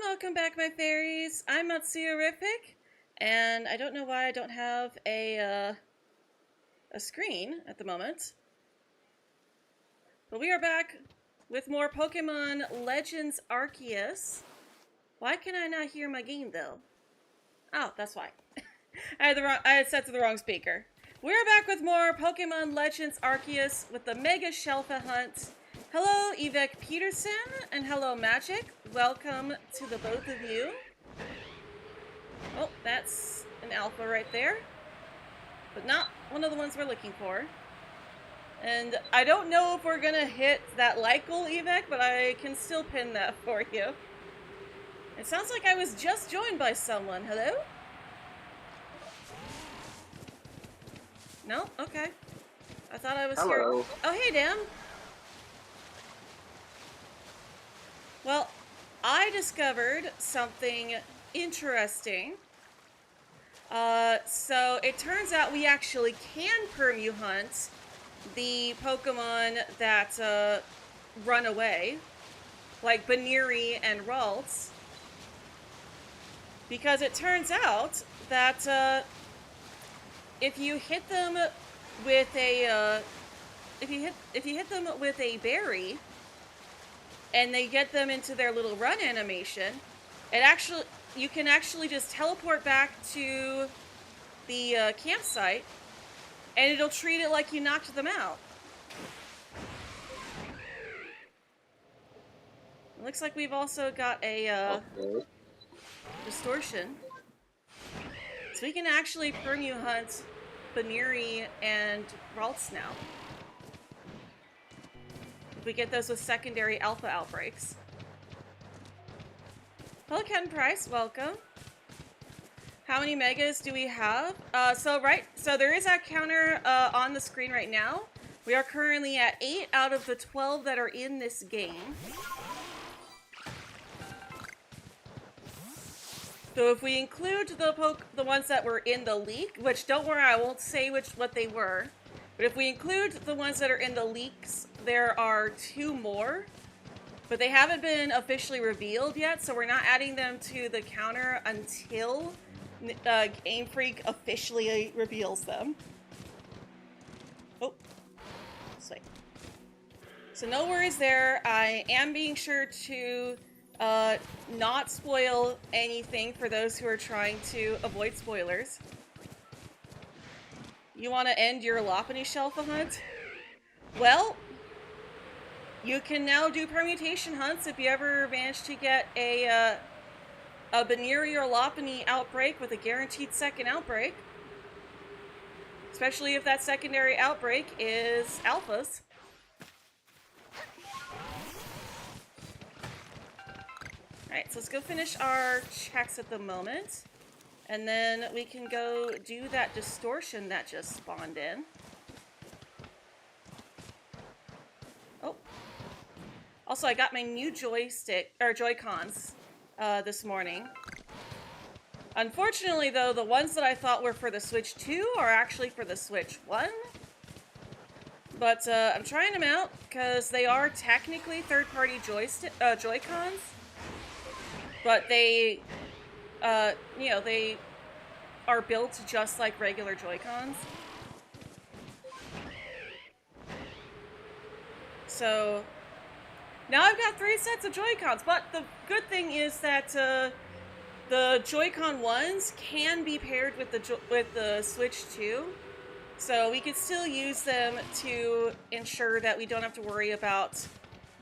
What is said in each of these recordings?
welcome back, my fairies. I'm Matsuyorific, and I don't know why I don't have a screen at the moment. But we are back with more Pokemon Legends Arceus. Why can I not hear my game, though? Oh, that's why. I had set to the wrong speaker. We're back with more Pokemon Legends Arceus with the Mega Shalpha Hunt. Hello, Yvette Peterson, and hello, Magic. Welcome to the both of you. Oh, that's an alpha right there. But not one of the ones we're looking for. And I don't know if we're gonna hit that like goal, Yvette, but I can still pin that for you. It sounds like I was just joined by someone. Hello? No? Okay. I thought I was Hello. here. Oh, hey, Dan. Well, I discovered something interesting. So it turns out we actually can Permu hunt the Pokemon that run away, like Baniri and Ralts, because it turns out that if you hit them with a if you hit them with a berry and they get them into their little run animation, you can actually just teleport back to the campsite, and it'll treat it like you knocked them out. It looks like we've also got a Okay. distortion, so we can actually Permu hunt Baniri and Ralts now. We get those with secondary alpha outbreaks. Hello, Ken Price. Welcome. How many megas do we have? So there is that counter on the screen right now. We are currently at 8 out of the 12 that are in this game. So if we include the ones that were in the leak, which don't worry, I won't say what they were, but if we include the ones that are in the leaks, there are 2 more. But they haven't been officially revealed yet, so we're not adding them to the counter until Game Freak officially reveals them. Oh, sweet. So no worries there. I am being sure to not spoil anything for those who are trying to avoid spoilers. You want to end your Lopunny Shalpha hunt? Well, you can now do permutation hunts if you ever manage to get a Baniri or Lopunny outbreak with a guaranteed second outbreak. Especially if that secondary outbreak is alphas. Alright, so let's go finish our checks at the moment. And then we can go do that distortion that just spawned in. Oh. Also, I got my new Joy-Cons this morning. Unfortunately, though, the ones that I thought were for the Switch 2 are actually for the Switch 1. But I'm trying them out because they are technically third-party Joy-Cons. But they, they are built just like regular Joy-Cons. So now I've got 3 sets of Joy-Cons, but the good thing is that the Joy-Con ones can be paired with the Switch 2, so we could still use them to ensure that we don't have to worry about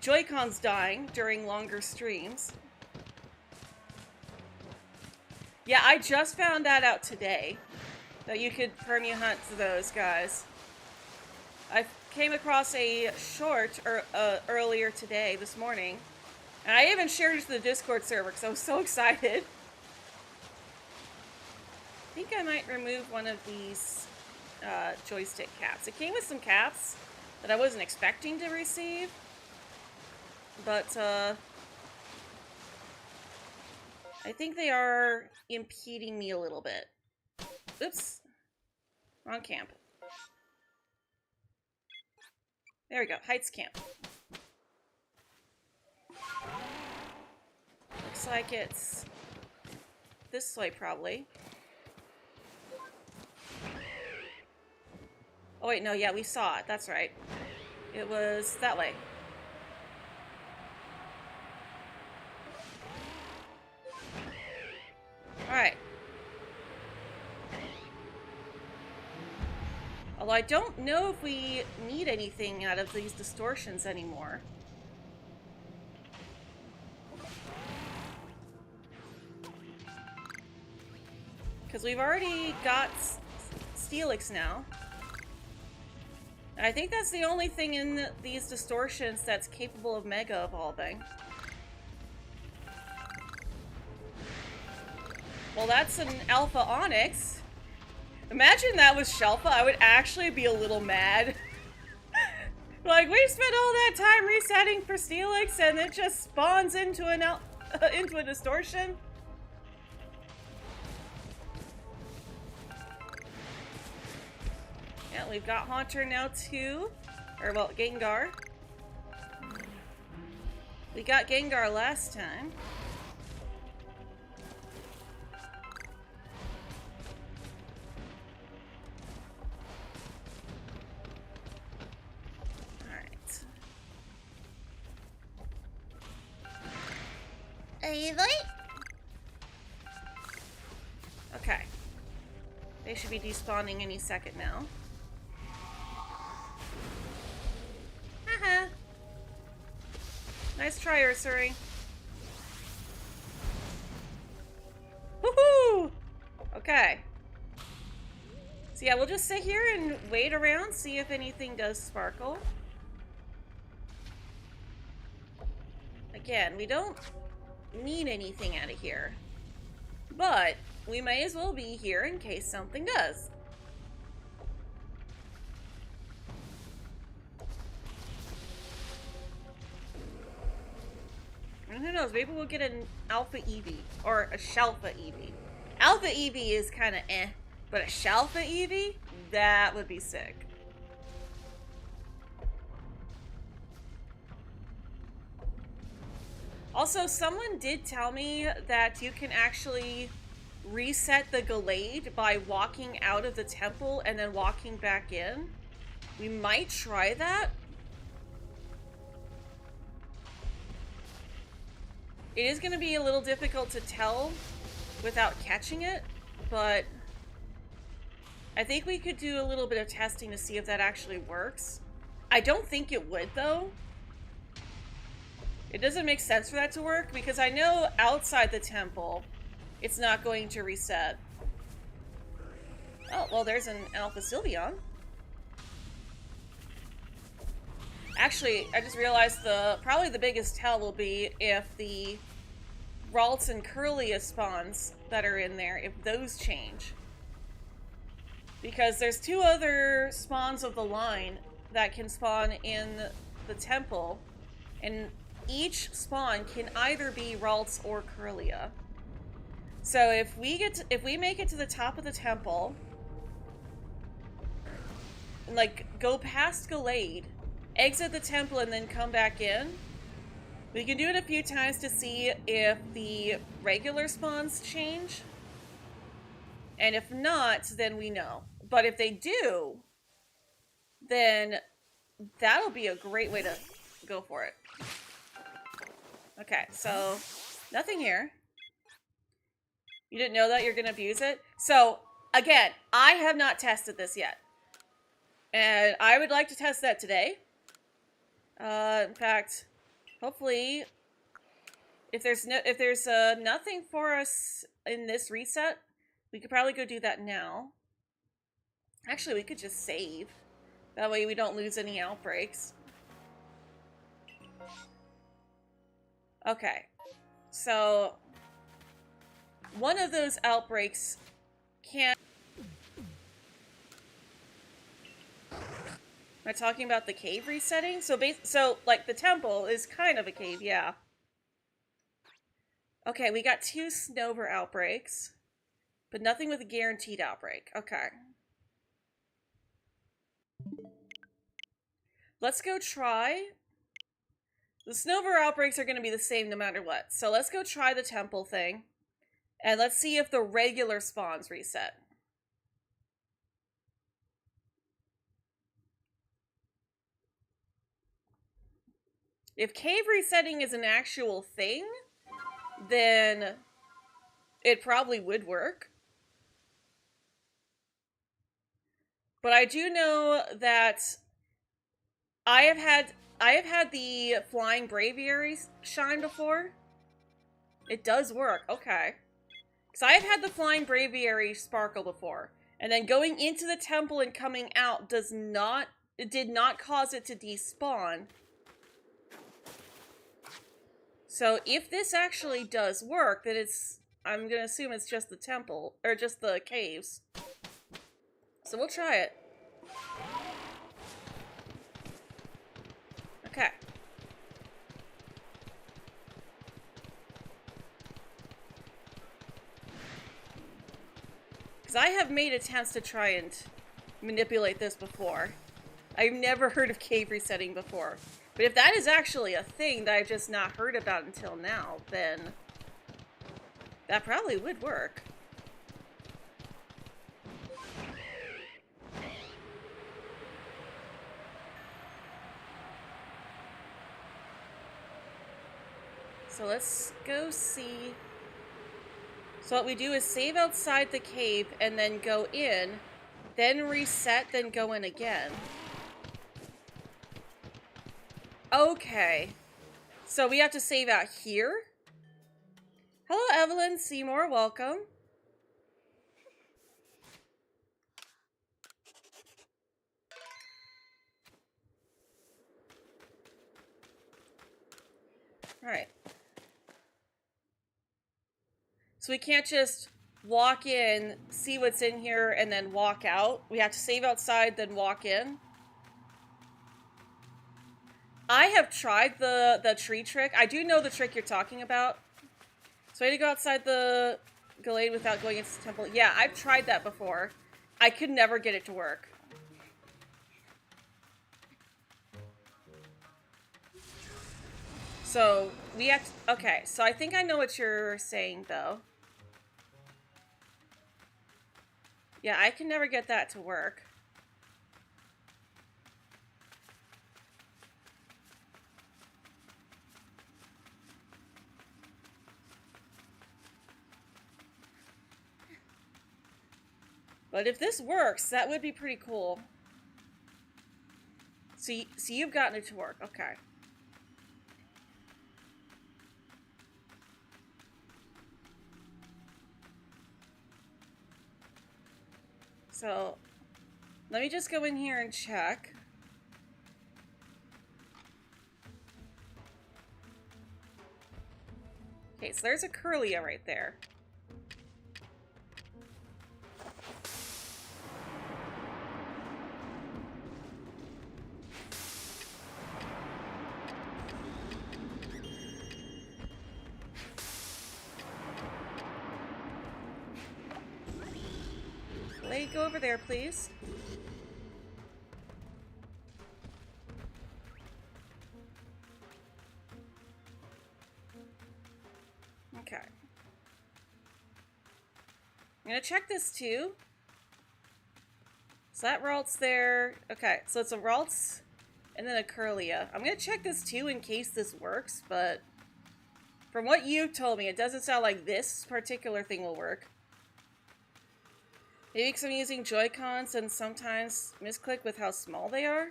Joy-Cons dying during longer streams. Yeah, I just found that out today, that you could Permu hunt those guys. I came across a short earlier today, this morning, and I even shared it to the Discord server because I was so excited. I think I might remove one of these joystick caps. It came with some caps that I wasn't expecting to receive, but I think they are impeding me a little bit. Oops. Wrong camp. There we go. Heights camp. Looks like it's this way, probably. Oh, wait, no, yeah, we saw it. That's right. It was that way. Alright. Although I don't know if we need anything out of these distortions anymore. Because we've already got Steelix now. And I think that's the only thing in these distortions that's capable of Mega Evolving. Well, that's an Alpha Onyx. Imagine that was Shalpha. I would actually be a little mad. Like, we spent all that time resetting for Steelix and it just spawns into an into a distortion. Yeah, we've got Haunter now too. Or, well, Gengar. We got Gengar last time. Alright. Okay. They should be despawning any second now. Haha. Nice try, Ursuri. Woohoo! Okay. So yeah, we'll just sit here and wait around, see if anything does sparkle. Again, we don't need anything out of here. But we may as well be here in case something does. And who knows, maybe we'll get an Alpha Eevee. Or a Shalpha Eevee. Alpha Eevee is kind of eh. But a Shalpha Eevee? That would be sick. Also, someone did tell me that you can actually reset the Gallade by walking out of the temple and then walking back in. We might try that. It is going to be a little difficult to tell without catching it, but I think we could do a little bit of testing to see if that actually works. I don't think it would, though. It doesn't make sense for that to work, because I know outside the temple, it's not going to reset. Oh, well, there's an Alpha Sylveon. Actually, I just realized probably the biggest tell will be if the Ralts and Curlia spawns that are in there, if those change. Because there's two other spawns of the line that can spawn in the temple, and each spawn can either be Ralts or Curlia. So if we make it to the top of the temple, and like go past Gallade, exit the temple, and then come back in, we can do it a few times to see if the regular spawns change. And if not, then we know. But if they do, then that'll be a great way to go for it. Okay, so nothing here. You didn't know that you're going to abuse it? So, again, I have not tested this yet. And I would like to test that today. In fact, hopefully, if there's nothing for us in this reset, we could probably go do that now. Actually, we could just save. That way we don't lose any outbreaks. Okay, so one of those outbreaks can't... Am I talking about the cave resetting? So like the temple is kind of a cave, yeah. Okay, we got 2 Snover outbreaks, but nothing with a guaranteed outbreak. Okay. Let's go try The snowbird outbreaks are going to be the same no matter what. So let's go try the temple thing. And let's see if the regular spawns reset. If cave resetting is an actual thing, then it probably would work. But I do know that I have had the flying braviary shine before. It does work. Okay. Because I have had the flying braviary sparkle before. And then going into the temple and coming out did not cause it to despawn. So if this actually does work, then I'm gonna assume it's just the temple, or just the caves. So we'll try it. Okay. Because I have made attempts to try and manipulate this before. I've never heard of cave resetting before. But if that is actually a thing that I've just not heard about until now, then that probably would work. So let's go see. So what we do is save outside the cave and then go in, then reset, then go in again. Okay. So we have to save out here? Hello, Evelyn Seymour. Welcome. Alright. So we can't just walk in, see what's in here, and then walk out. We have to save outside, then walk in. I have tried the tree trick. I do know the trick you're talking about. So I had to go outside the glade without going into the temple. Yeah, I've tried that before. I could never get it to work. So we have to, okay, so I think I know what you're saying though. Yeah, I can never get that to work. But if this works, that would be pretty cool. So you've gotten it to work. Okay. So let me just go in here and check. Okay, so there's a Curlia right there. Go over there, please. Okay. I'm gonna check this too. So that Ralt's there. Okay, so it's a Ralt's and then a Curlia. I'm gonna check this too in case this works, but from what you told me, it doesn't sound like this particular thing will work. Maybe because I'm using Joy-Cons and sometimes misclick with how small they are.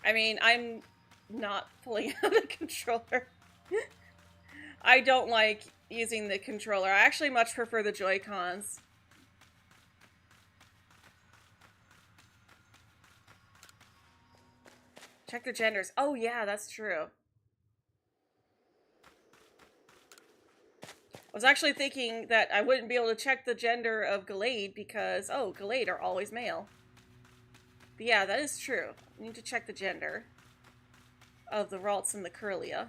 I mean, I'm not pulling out a controller. I don't like using the controller. I actually much prefer the Joy-Cons. Check their genders. Oh yeah, that's true. I was actually thinking that I wouldn't be able to check the gender of Gallade because, oh, Gallade are always male. But yeah, that is true. I need to check the gender of the Ralts and the Curlia.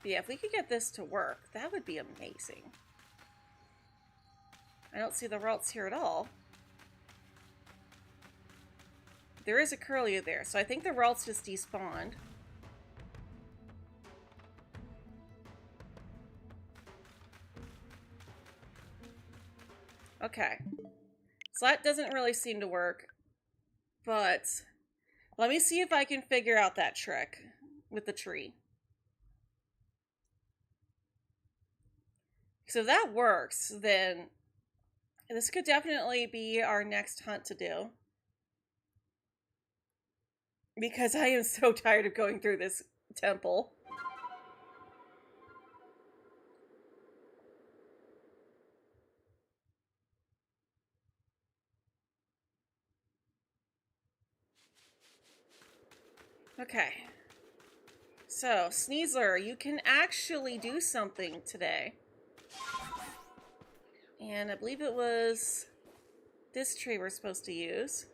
Yeah, if we could get this to work, that would be amazing. I don't see the Ralts here at all. There is a Curlew there, so I think the Ralts just despawned. Okay. So that doesn't really seem to work. But let me see if I can figure out that trick with the tree. So if that works, then this could definitely be our next hunt to do. Because I am so tired of going through this temple. Okay. So, Sneasler, you can actually do something today. And I believe it was this tree we're supposed to use.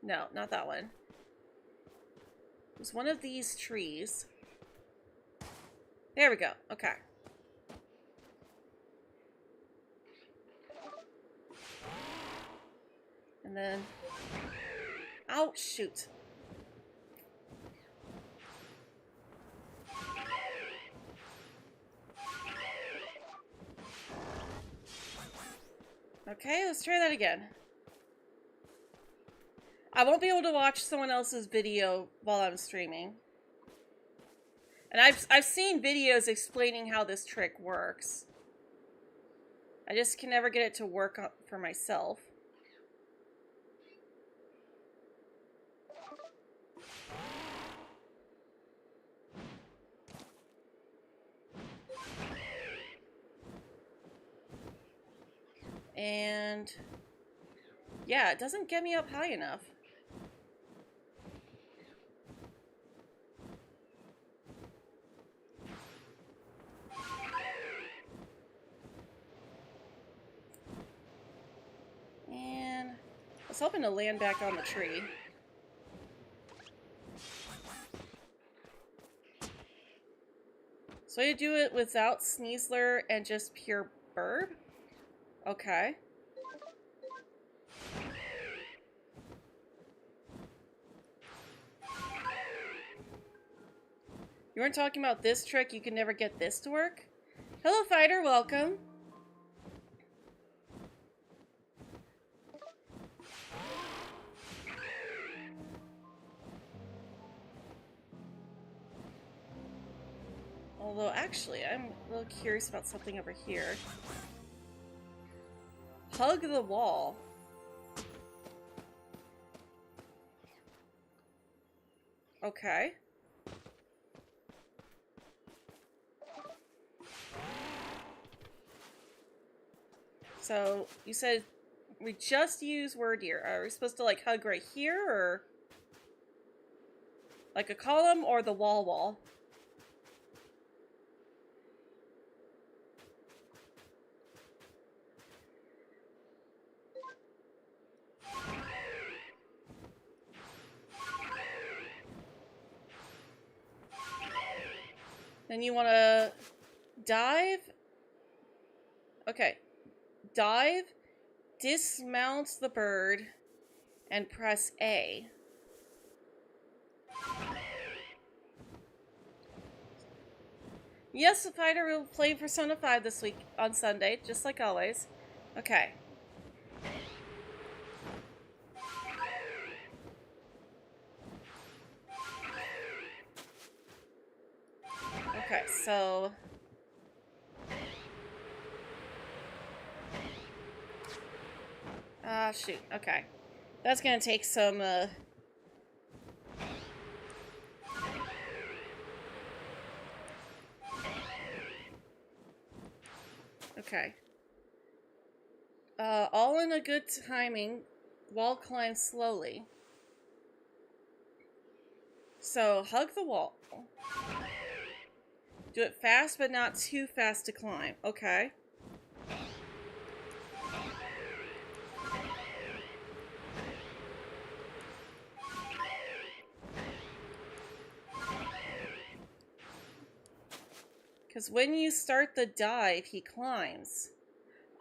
No, not that one. It was one of these trees. There we go. Okay. And then... Oh, shoot. Okay, let's try that again. I won't be able to watch someone else's video while I'm streaming. And I've seen videos explaining how this trick works. I just can never get it to work for myself. And yeah, it doesn't get me up high enough. And I was hoping to land back on the tree. So you do it without Sneasler and just pure bird? Okay. You weren't talking about this trick, you can never get this to work? Hello, Fighter, welcome. Although, actually, I'm a little curious about something over here. Hug the wall. Okay. So, you said we just use word here. Are we supposed to, like, hug right here, or... like a column, or the wall? Then you want to dive. Okay. Dive, dismount the bird, and press A. Yes, the Fighter will play Persona 5 this week on Sunday, just like always. Okay. Okay, so... ah, shoot. Okay. That's gonna take some, okay. All in a good timing. Wall climb slowly. So, hug the wall. Do it fast, but not too fast to climb. Okay. Because when you start the dive, he climbs.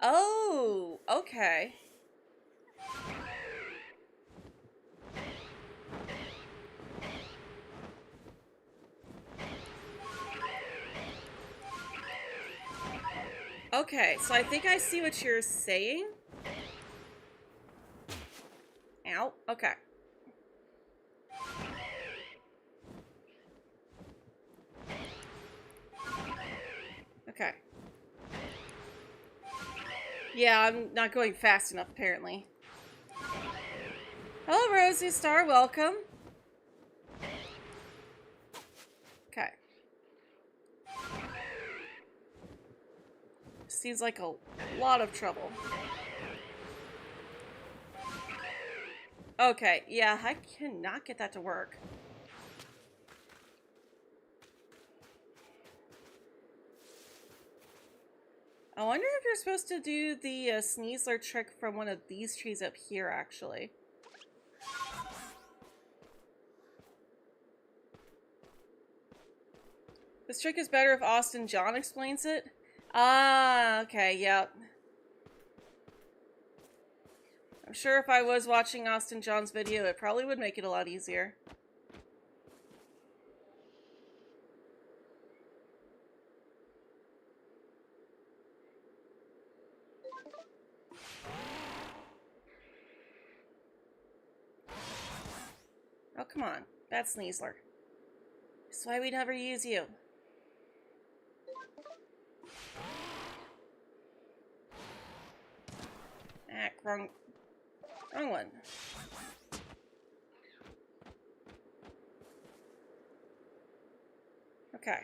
Oh, okay. Okay, so I think I see what you're saying. Ow, okay. Okay. Yeah, I'm not going fast enough, apparently. Hello, Rosie Star, welcome. Okay. Seems like a lot of trouble. Okay, yeah, I cannot get that to work. I wonder if you're supposed to do the Sneasler trick from one of these trees up here, actually. This trick is better if Austin John explains it. Ah, okay, yep. I'm sure if I was watching Austin John's video, it probably would make it a lot easier. Oh, come on. That's Sneasler. That's why we never use you. Ah, wrong one. Okay.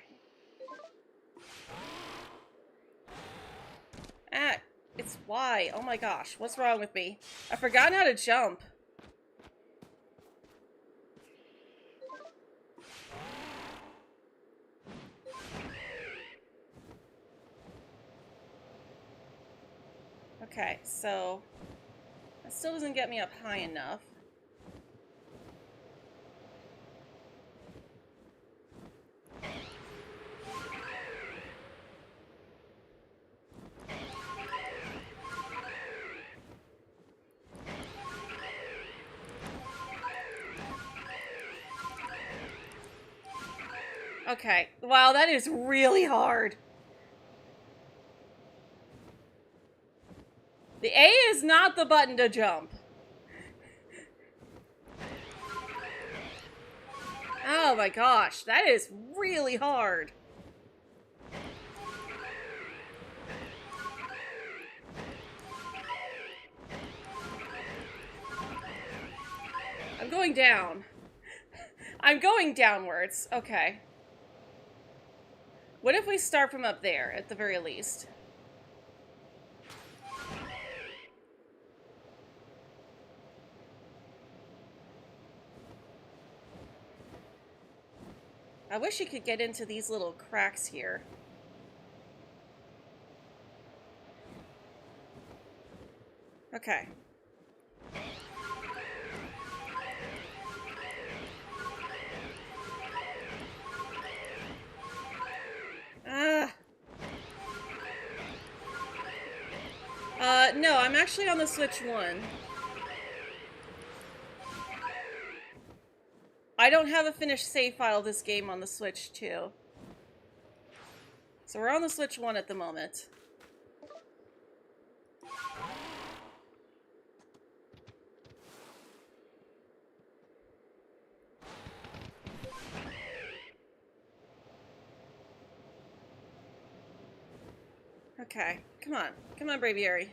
Ah, it's Y. Oh my gosh, what's wrong with me? I've forgotten how to jump. Okay, so that still doesn't get me up high enough. Okay, wow, that is really hard. The A is not the button to jump. Oh my gosh, that is really hard. I'm going down. I'm going downwards. Okay. What if we start from up there, at the very least? I wish you could get into these little cracks here. Okay. No, I'm actually on the Switch 1. I don't have a finished save file of this game on the Switch 2. So we're on the Switch 1 at the moment. Okay, come on. Come on, Braviary.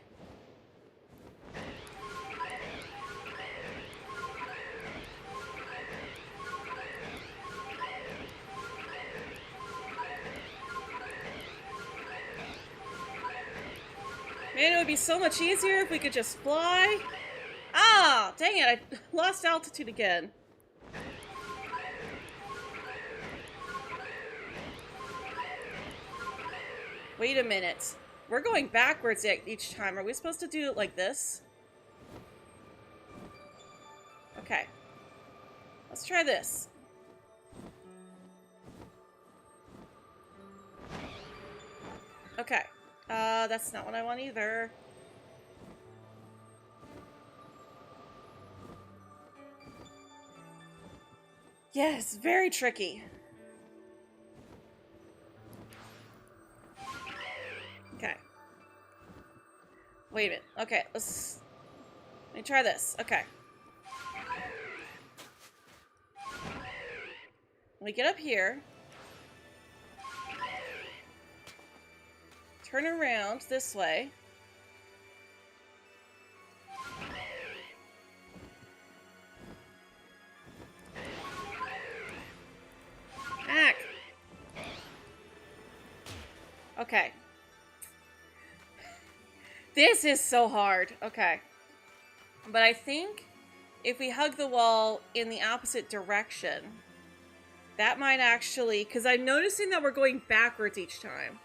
Man, it would be so much easier if we could just fly. Ah, dang it, I lost altitude again. Wait a minute. We're going backwards each time. Are we supposed to do it like this? Okay. Let's try this. Okay. That's not what I want either. Yes, very tricky. Okay. Wait a minute. Okay, let me try this. Okay. We get up here. Turn around this way. Ack. Okay. This is so hard. Okay. But I think if we hug the wall in the opposite direction, that might actually... Because I'm noticing that we're going backwards each time.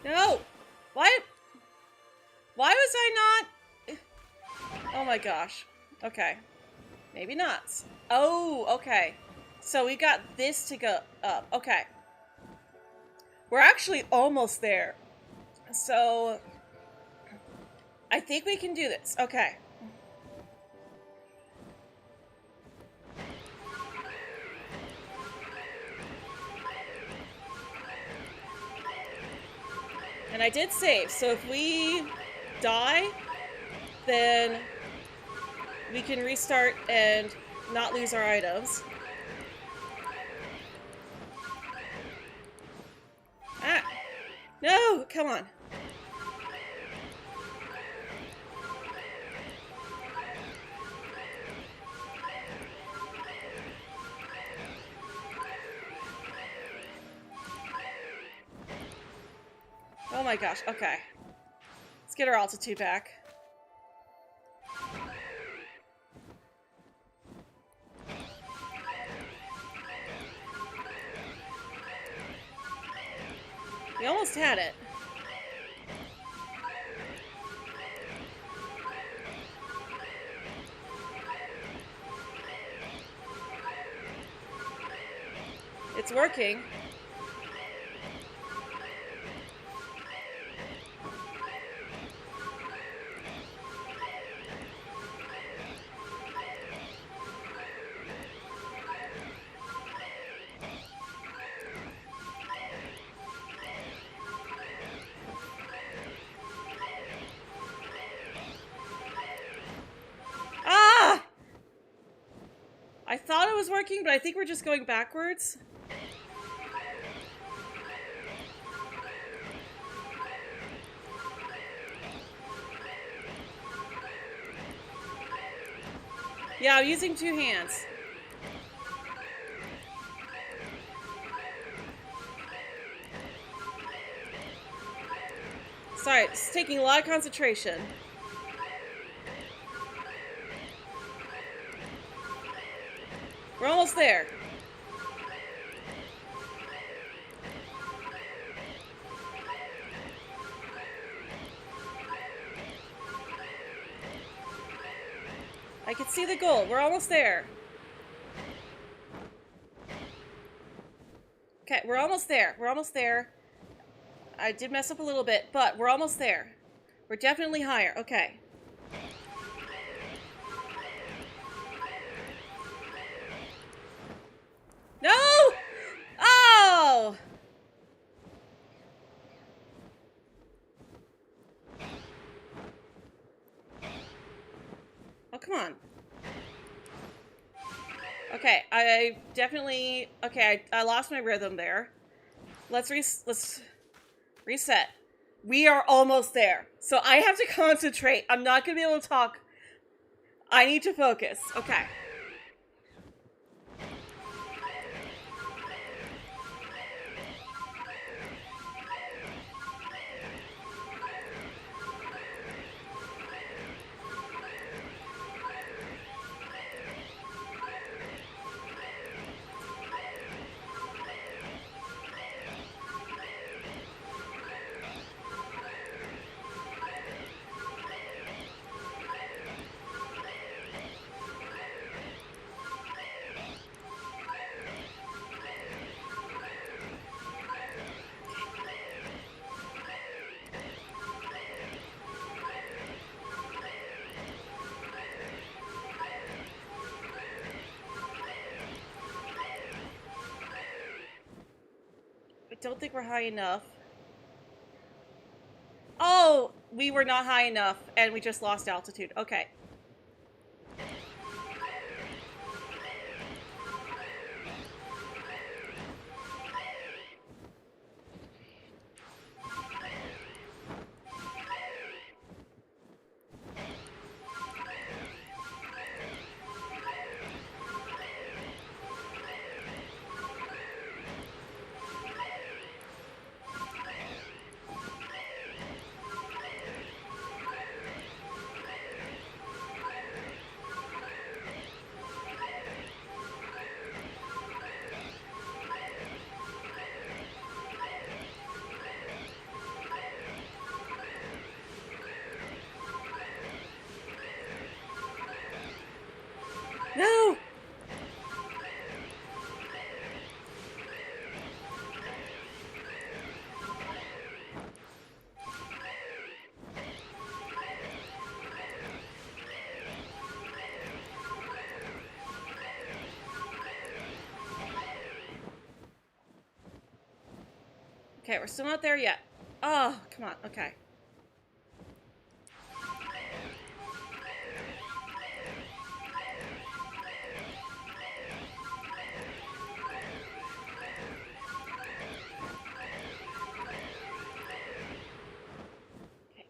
No! Why was I not... Oh my gosh. Okay. Maybe not. Oh, okay. So we got this to go up. Okay. We're actually almost there. So I think we can do this. Okay. And I did save, so if we die, then we can restart and not lose our items. Ah! No! Come on. Oh my gosh, okay. Let's get our altitude back. We almost had it. It's working. I thought it was working, but I think we're just going backwards. Yeah, I'm using two hands. Sorry, it's taking a lot of concentration. We're almost there. I can see the goal. We're almost there. Okay, we're almost there. We're almost there. I did mess up a little bit, but we're almost there. We're definitely higher. Okay. No! Oh! Oh, come on. Okay, I definitely... Okay, I lost my rhythm there. Let's reset. We are almost there. So I have to concentrate. I'm not going to be able to talk. I need to focus. Okay. don't think we're high enough. Oh, we were not high enough, and we just lost altitude. Okay. No! Okay, we're still not there yet. Oh, come on. Okay.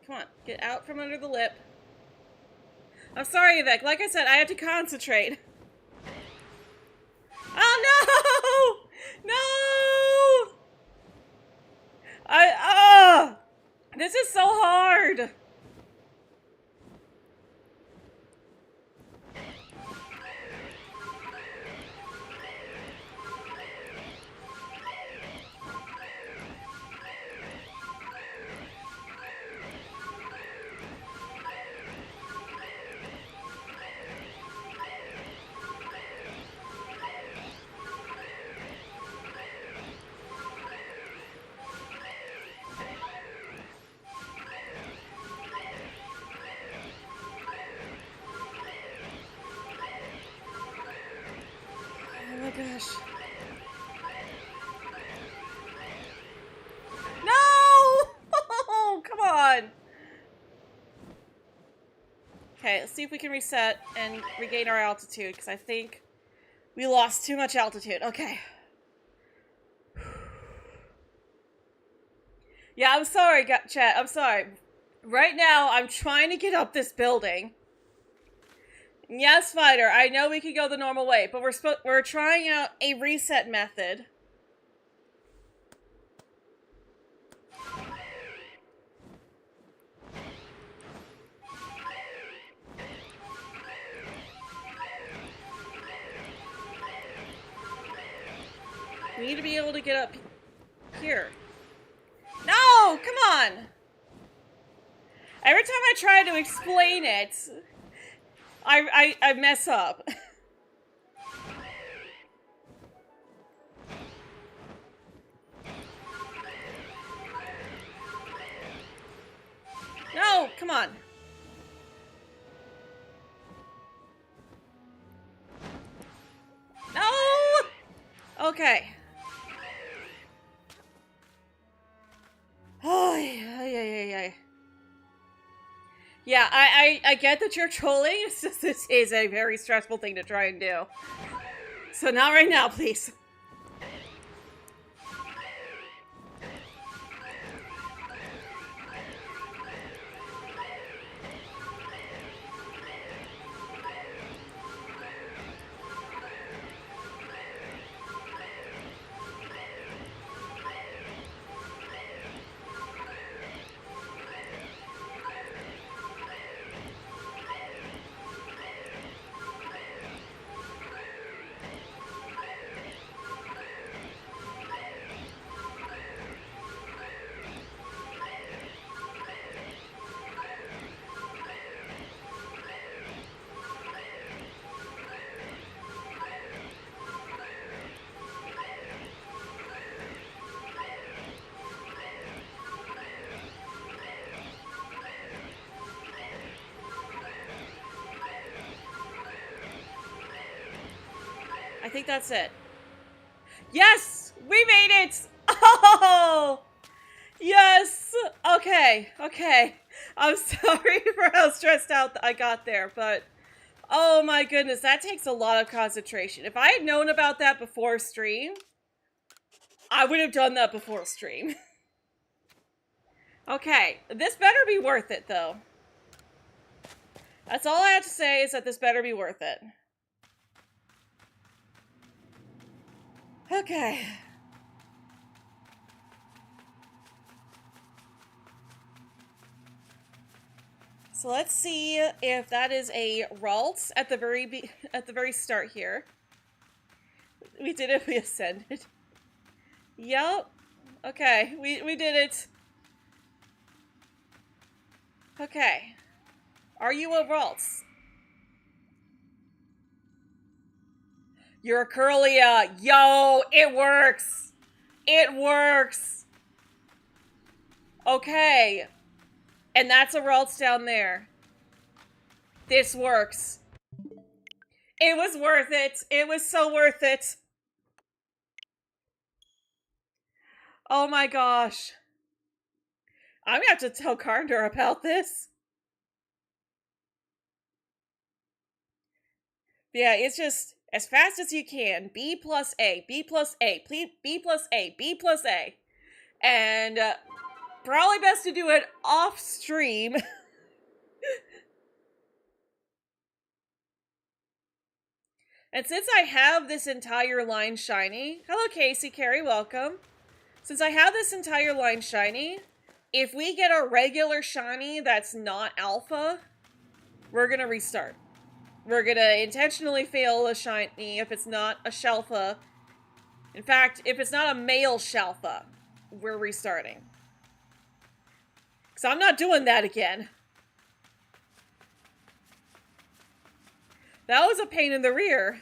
Come on, get out from under the lip. I'm sorry, Yvette. Like I said, I have to concentrate. Oh, no! No! This is so hard. Oh my gosh. No! Oh, come on. Okay, let's see if we can reset and regain our altitude, because I think we lost too much altitude. Okay. Yeah, I'm sorry, chat. I'm sorry. Right now, I'm trying to get up this building. Yes, Fighter, I know we could go the normal way, but we're trying out a reset method. We need to be able to get up here. No! Come on! Every time I try to explain it, I mess up. No! Come on. No! Okay. Oh, yeah. Yeah, I get that you're trolling. It's just, this is a very stressful thing to try and do. So not right now, please. I think that's it. Yes! We made it! Oh! Yes! Okay, okay. I'm sorry for how stressed out I got there, but oh my goodness, that takes a lot of concentration. If I had known about that before stream, I would have done that before stream. Okay, this better be worth it, though. That's all I have to say, is that this better be worth it. Okay. So let's see if that is a Ralts at the very start here. We did it, we ascended. Yep. Okay, we did it. Okay. Are you a Ralts? You're a Curlia. Yo, it works. It works. Okay. And that's a Ralts down there. This works. It was worth it. It was so worth it. Oh my gosh. I'm gonna have to tell Carter about this. Yeah, it's just as fast as you can. B plus A, B plus A, B plus A, B plus A. And probably best to do it off stream. And since I have this entire line shiny, hello Casey, Carrie, welcome. Since I have this entire line shiny, if we get a regular shiny that's not alpha, we're gonna restart. We're gonna intentionally fail a shiny if it's not a Shalpha. In fact, if it's not a male Shalpha, we're restarting. Because I'm not doing that again. That was a pain in the rear.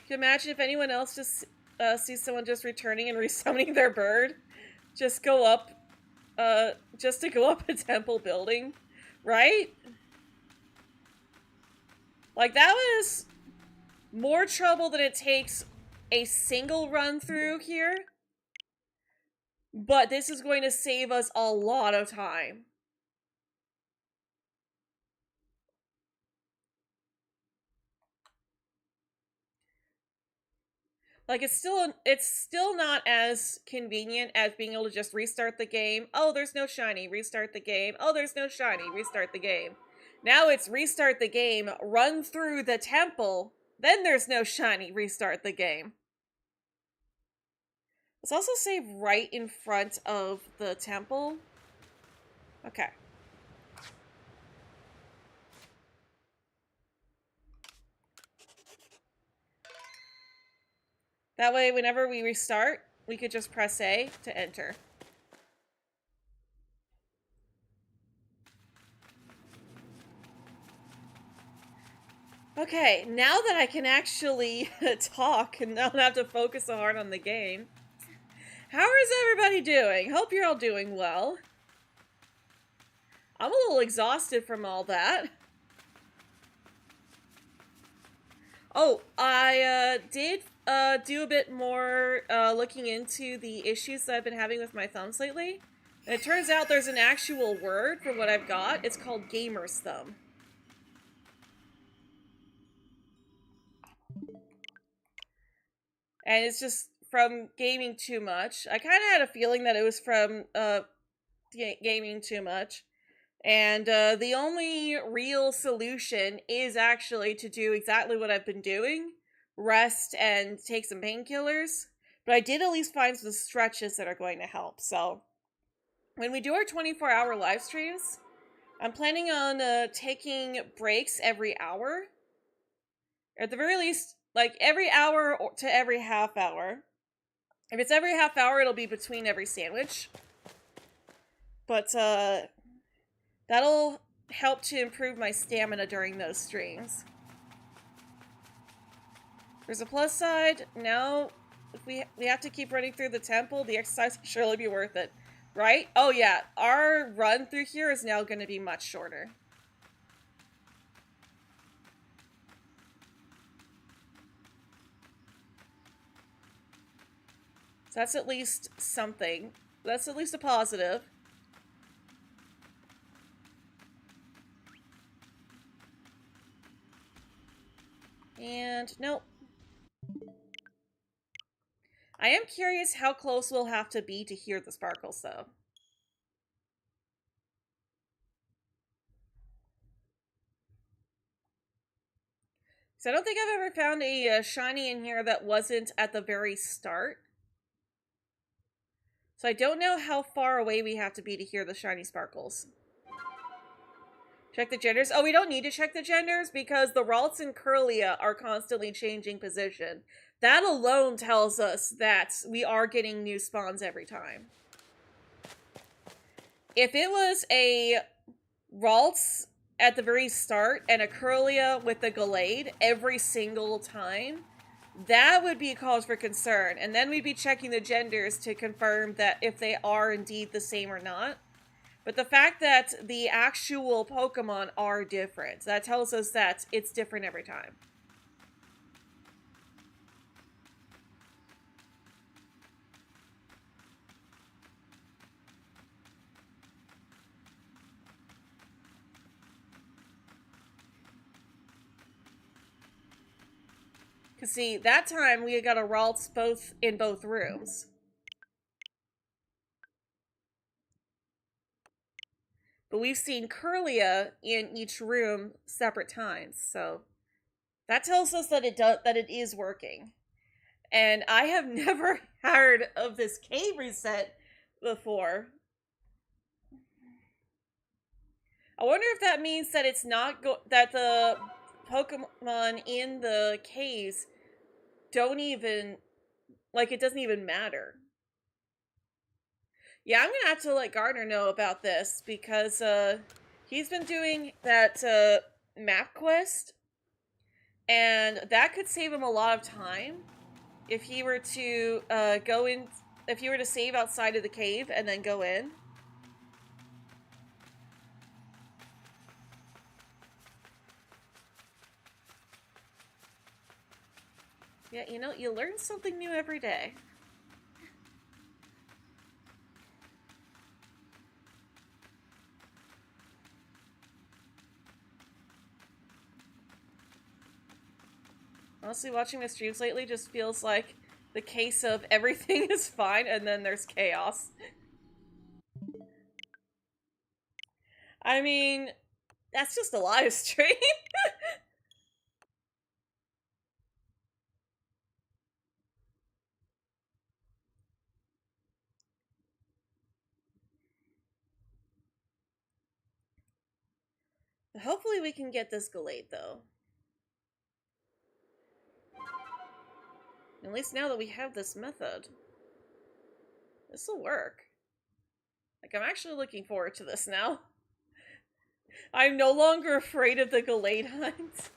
Can you imagine if anyone else just sees someone just returning and resummoning their bird? Just go up, just to go up a temple building, right? Like, that was more trouble than it takes a single run through here. But this is going to save us a lot of time. Like, it's still not as convenient as being able to just restart the game. Oh, there's no shiny, restart the game. Oh, there's no shiny, restart the game. Now it's restart the game, run through the temple, then there's no shiny, restart the game. Let's also save right in front of the temple. Okay. That way, whenever we restart, we could just press A to enter. Okay, now that I can actually talk and not have to focus so hard on the game. How is everybody doing? Hope you're all doing well. I'm a little exhausted from all that. Oh, I did do a bit more looking into the issues that I've been having with my thumbs lately. And it turns out there's an actual word for what I've got. It's called gamer's thumb. And it's just from gaming too much. I kind of had a feeling that it was from gaming too much. And the only real solution is actually to do exactly what I've been doing. Rest and take some painkillers. But I did at least find some stretches that are going to help. So when we do our 24-hour live streams, I'm planning on taking breaks every hour. At the very least, like every hour to every half hour. If it's every half hour, it'll be between every sandwich. But that'll help to improve my stamina during those streams. There's a plus side. Now, if we have to keep running through the temple, the exercise will surely be worth it. Right? Oh yeah, our run through here is now going to be much shorter. So that's at least something. That's at least a positive. And nope. I am curious how close we'll have to be to hear the sparkles, though. So I don't think I've ever found a shiny in here that wasn't at the very start. So I don't know how far away we have to be to hear the shiny sparkles. Check the genders. Oh, we don't need to check the genders because the Ralts and Curlia are constantly changing position. That alone tells us that we are getting new spawns every time. If it was a Ralts at the very start and a Curlia with the Gallade every single time, that would be a cause for concern. And then we'd be checking the genders to confirm that if they are indeed the same or not. But the fact that the actual Pokemon are different, that tells us that it's different every time. Because see, that time we got a Ralts both in both rooms. But we've seen Curlia in each room separate times, so that tells us that it is working. And I have never heard of this cave reset before. I wonder if that means that it's not that the Pokemon in the caves don't even, like, it doesn't even matter. Yeah, I'm gonna have to let Gardner know about this because he's been doing that map quest, and that could save him a lot of time if he were to go in, if he were to save outside of the cave and then go in. Yeah, you know, you learn something new every day. Honestly, watching my streams lately just feels like the case of everything is fine and then there's chaos. I mean, that's just a live stream. Hopefully we can get this Gallade, though. At least now that we have this method. This'll work. Like, I'm actually looking forward to this now. I'm no longer afraid of the Gallade hunt.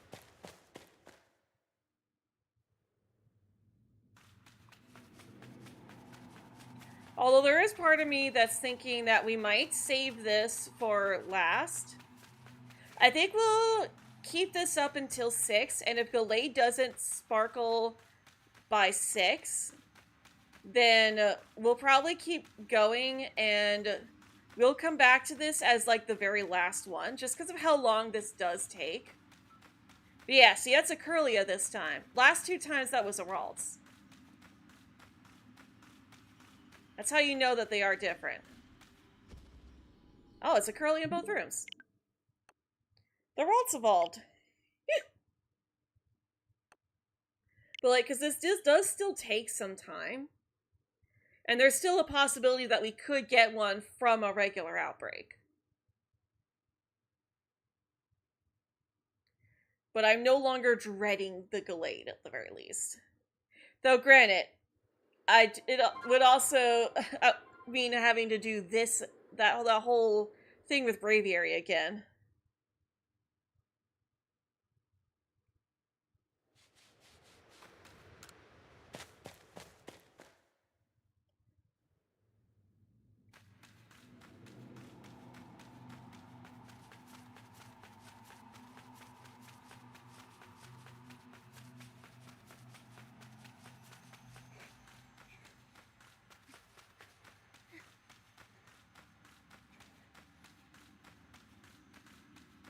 Although there is part of me that's thinking that we might save this for last. I think we'll keep this up until 6, and if Gallade doesn't sparkle by 6, then we'll probably keep going, and we'll come back to this as, like, the very last one, just because of how long this does take. But yeah, see, that's a Curlia this time. Last 2 times, that was a Ralts. That's how you know that they are different. Oh, it's a Curlia in both rooms. The Ralts evolved. But, like, because this does still take some time. And there's still a possibility that we could get one from a regular outbreak. But I'm no longer dreading the Gallade, at the very least. Though, granted, it would also mean having to do that whole thing with Braviary again.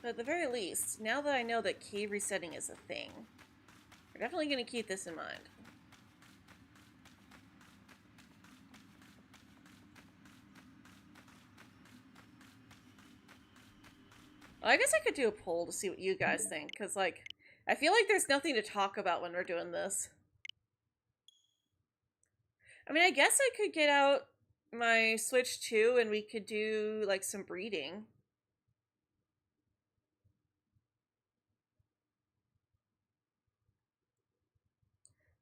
But at the very least, now that I know that cave resetting is a thing, we're definitely going to keep this in mind. Well, I guess I could do a poll to see what you guys think, because, like, I feel like there's nothing to talk about when we're doing this. I mean, I guess I could get out my Switch 2 and we could do, like, some breeding.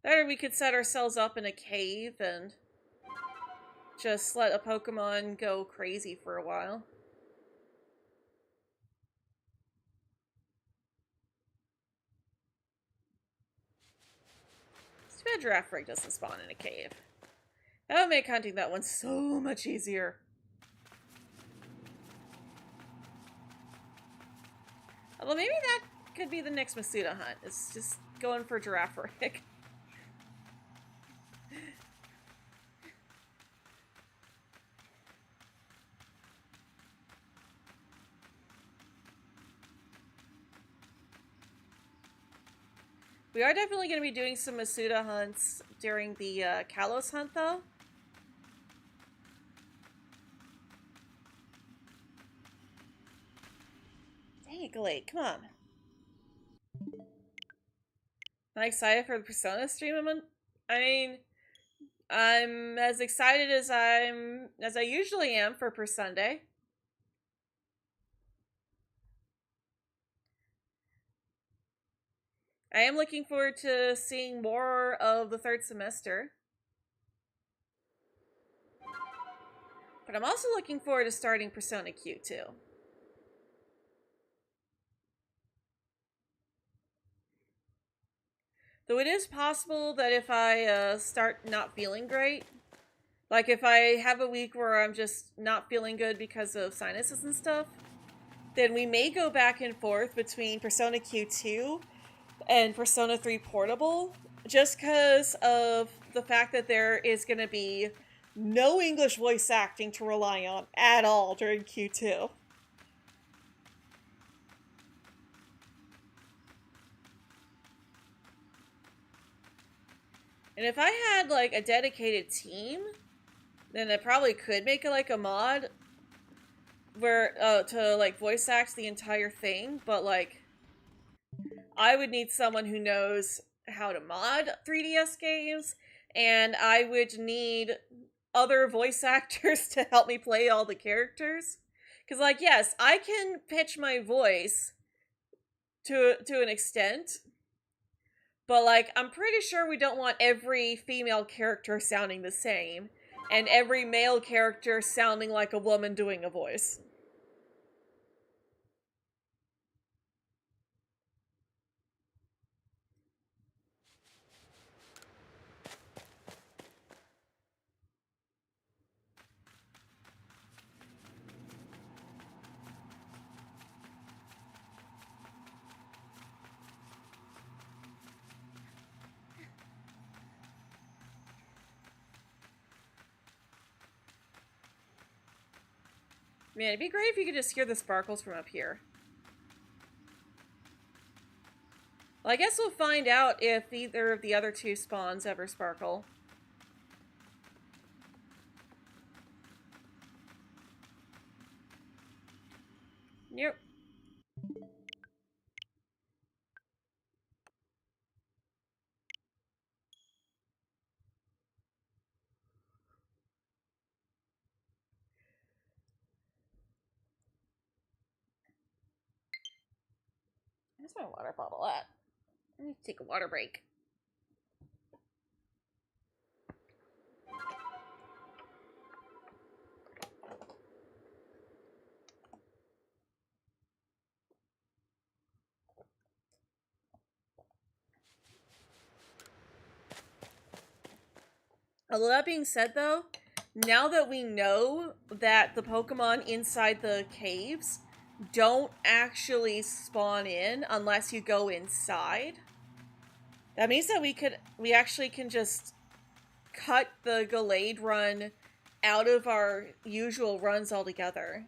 Or we could set ourselves up in a cave and just let a Pokemon go crazy for a while. It's too bad Girafarig doesn't spawn in a cave. That would make hunting that one so much easier. Although maybe that could be the next Masuda hunt. It's just going for Girafarig. We are definitely going to be doing some Masuda hunts during the Kalos hunt, though. Dang it, Glade, come on. Not excited for the Persona stream? I mean, I'm as excited as I usually am for Per Sunday. I am looking forward to seeing more of the third semester. But I'm also looking forward to starting Persona Q2. Though it is possible that if I start not feeling great, like if I have a week where I'm just not feeling good because of sinuses and stuff, then we may go back and forth between Persona Q2 and Persona 3 Portable, just because of the fact that there is going to be no English voice acting to rely on at all during Q2. And if I had, like, a dedicated team, then I probably could make, like, a mod where, to, like, voice act the entire thing, but, like, I would need someone who knows how to mod 3DS games, and I would need other voice actors to help me play all the characters. Because, like, yes, I can pitch my voice to an extent, but, like, I'm pretty sure we don't want every female character sounding the same, and every male character sounding like a woman doing a voice. Man, it'd be great if you could just hear the sparkles from up here. Well, I guess we'll find out if either of the other two spawns ever sparkle. Yep. Where's my water bottle at? I need to take a water break. Although that being said, though, now that we know that the Pokemon inside the caves don't actually spawn in unless you go inside, that means that we actually can just cut the Gallade run out of our usual runs altogether.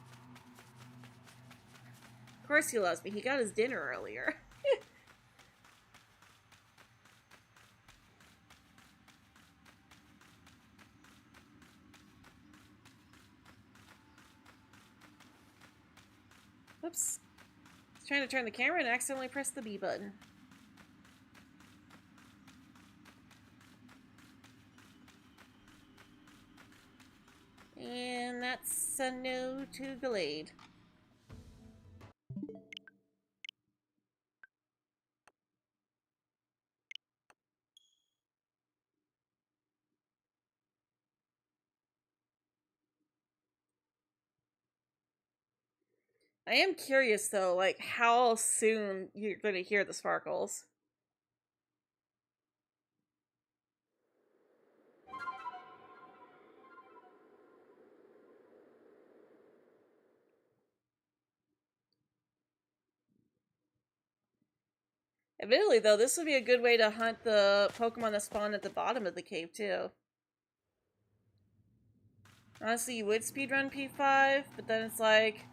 course he loves me. He got his dinner earlier. Whoops. I was trying to turn the camera and accidentally pressed the B button. And that's a no to Glade. I am curious though, like how soon you're going to hear the sparkles. Admittedly though, this would be a good way to hunt the Pokemon that spawn at the bottom of the cave too. Honestly, you would speedrun P5, but then it's like,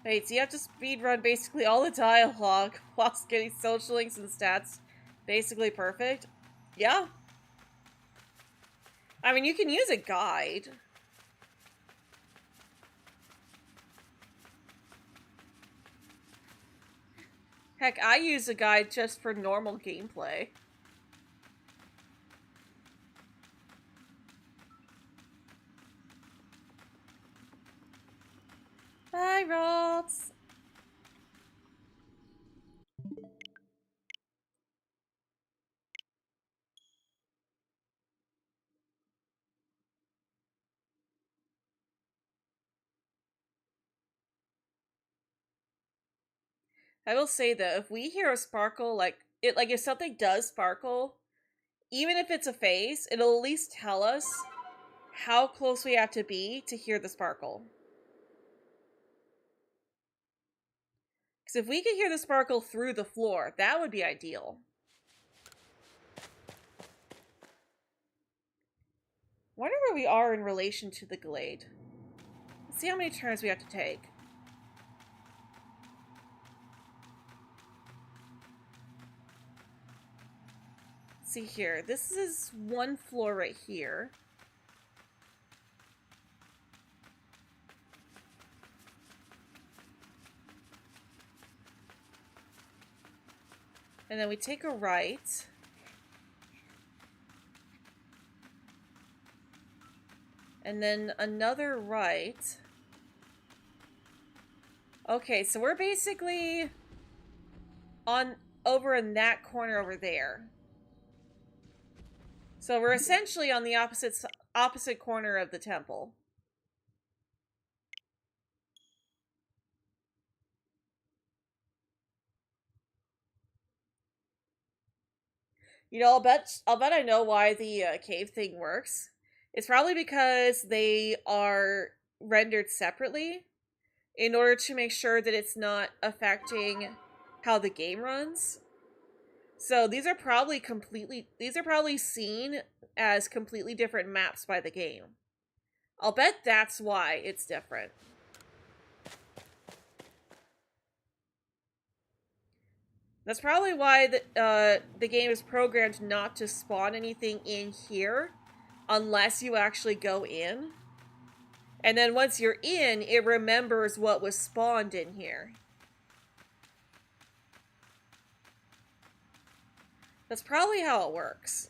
wait, so you have to speedrun basically all the dialogue whilst getting social links and stats basically perfect? Yeah. I mean, you can use a guide. Heck, I use a guide just for normal gameplay. Bye, Ralts. I will say though, if we hear a sparkle, like if something does sparkle, even if it's a phase, it'll at least tell us how close we have to be to hear the sparkle. Because if we could hear the sparkle through the floor, that would be ideal. Wonder where we are in relation to the Glade. Let's see how many turns we have to take. Let's see here. This is one floor right here. And then we take a right. And then another right. Okay, so we're basically on over in that corner over there. So we're essentially on the opposite corner of the temple. You know, I'll bet I know why the cave thing works. It's probably because they are rendered separately in order to make sure that it's not affecting how the game runs. So these are probably seen as completely different maps by the game. I'll bet that's why it's different. That's probably why the game is programmed not to spawn anything in here unless you actually go in. And then once you're in, it remembers what was spawned in here. That's probably how it works.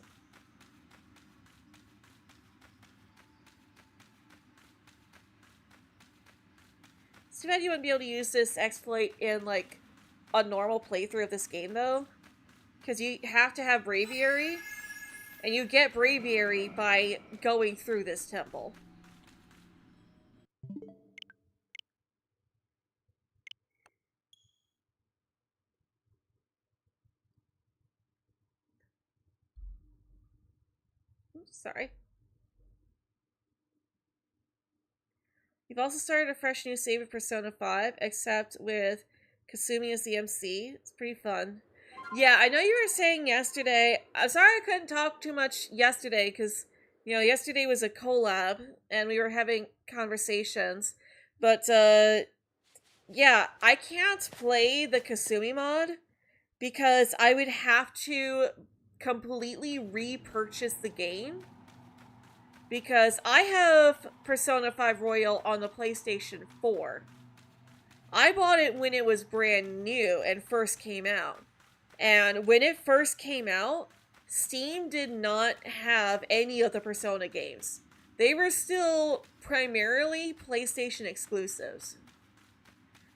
It's too bad you wouldn't be able to use this exploit in, like, a normal playthrough of this game, though. Because you have to have Braviary, and you get Braviary by going through this temple. Oops, sorry. You've also started a fresh new save of Persona 5, except with Kasumi as the MC. It's pretty fun. Yeah, I know you were saying yesterday. I'm sorry I couldn't talk too much yesterday because, you know, yesterday was a collab and we were having conversations. But yeah, I can't play the Kasumi mod because I would have to completely repurchase the game because I have Persona 5 Royal on the PlayStation 4. I bought it when it was brand new and first came out. And when it first came out, Steam did not have any of the Persona games. They were still primarily PlayStation exclusives,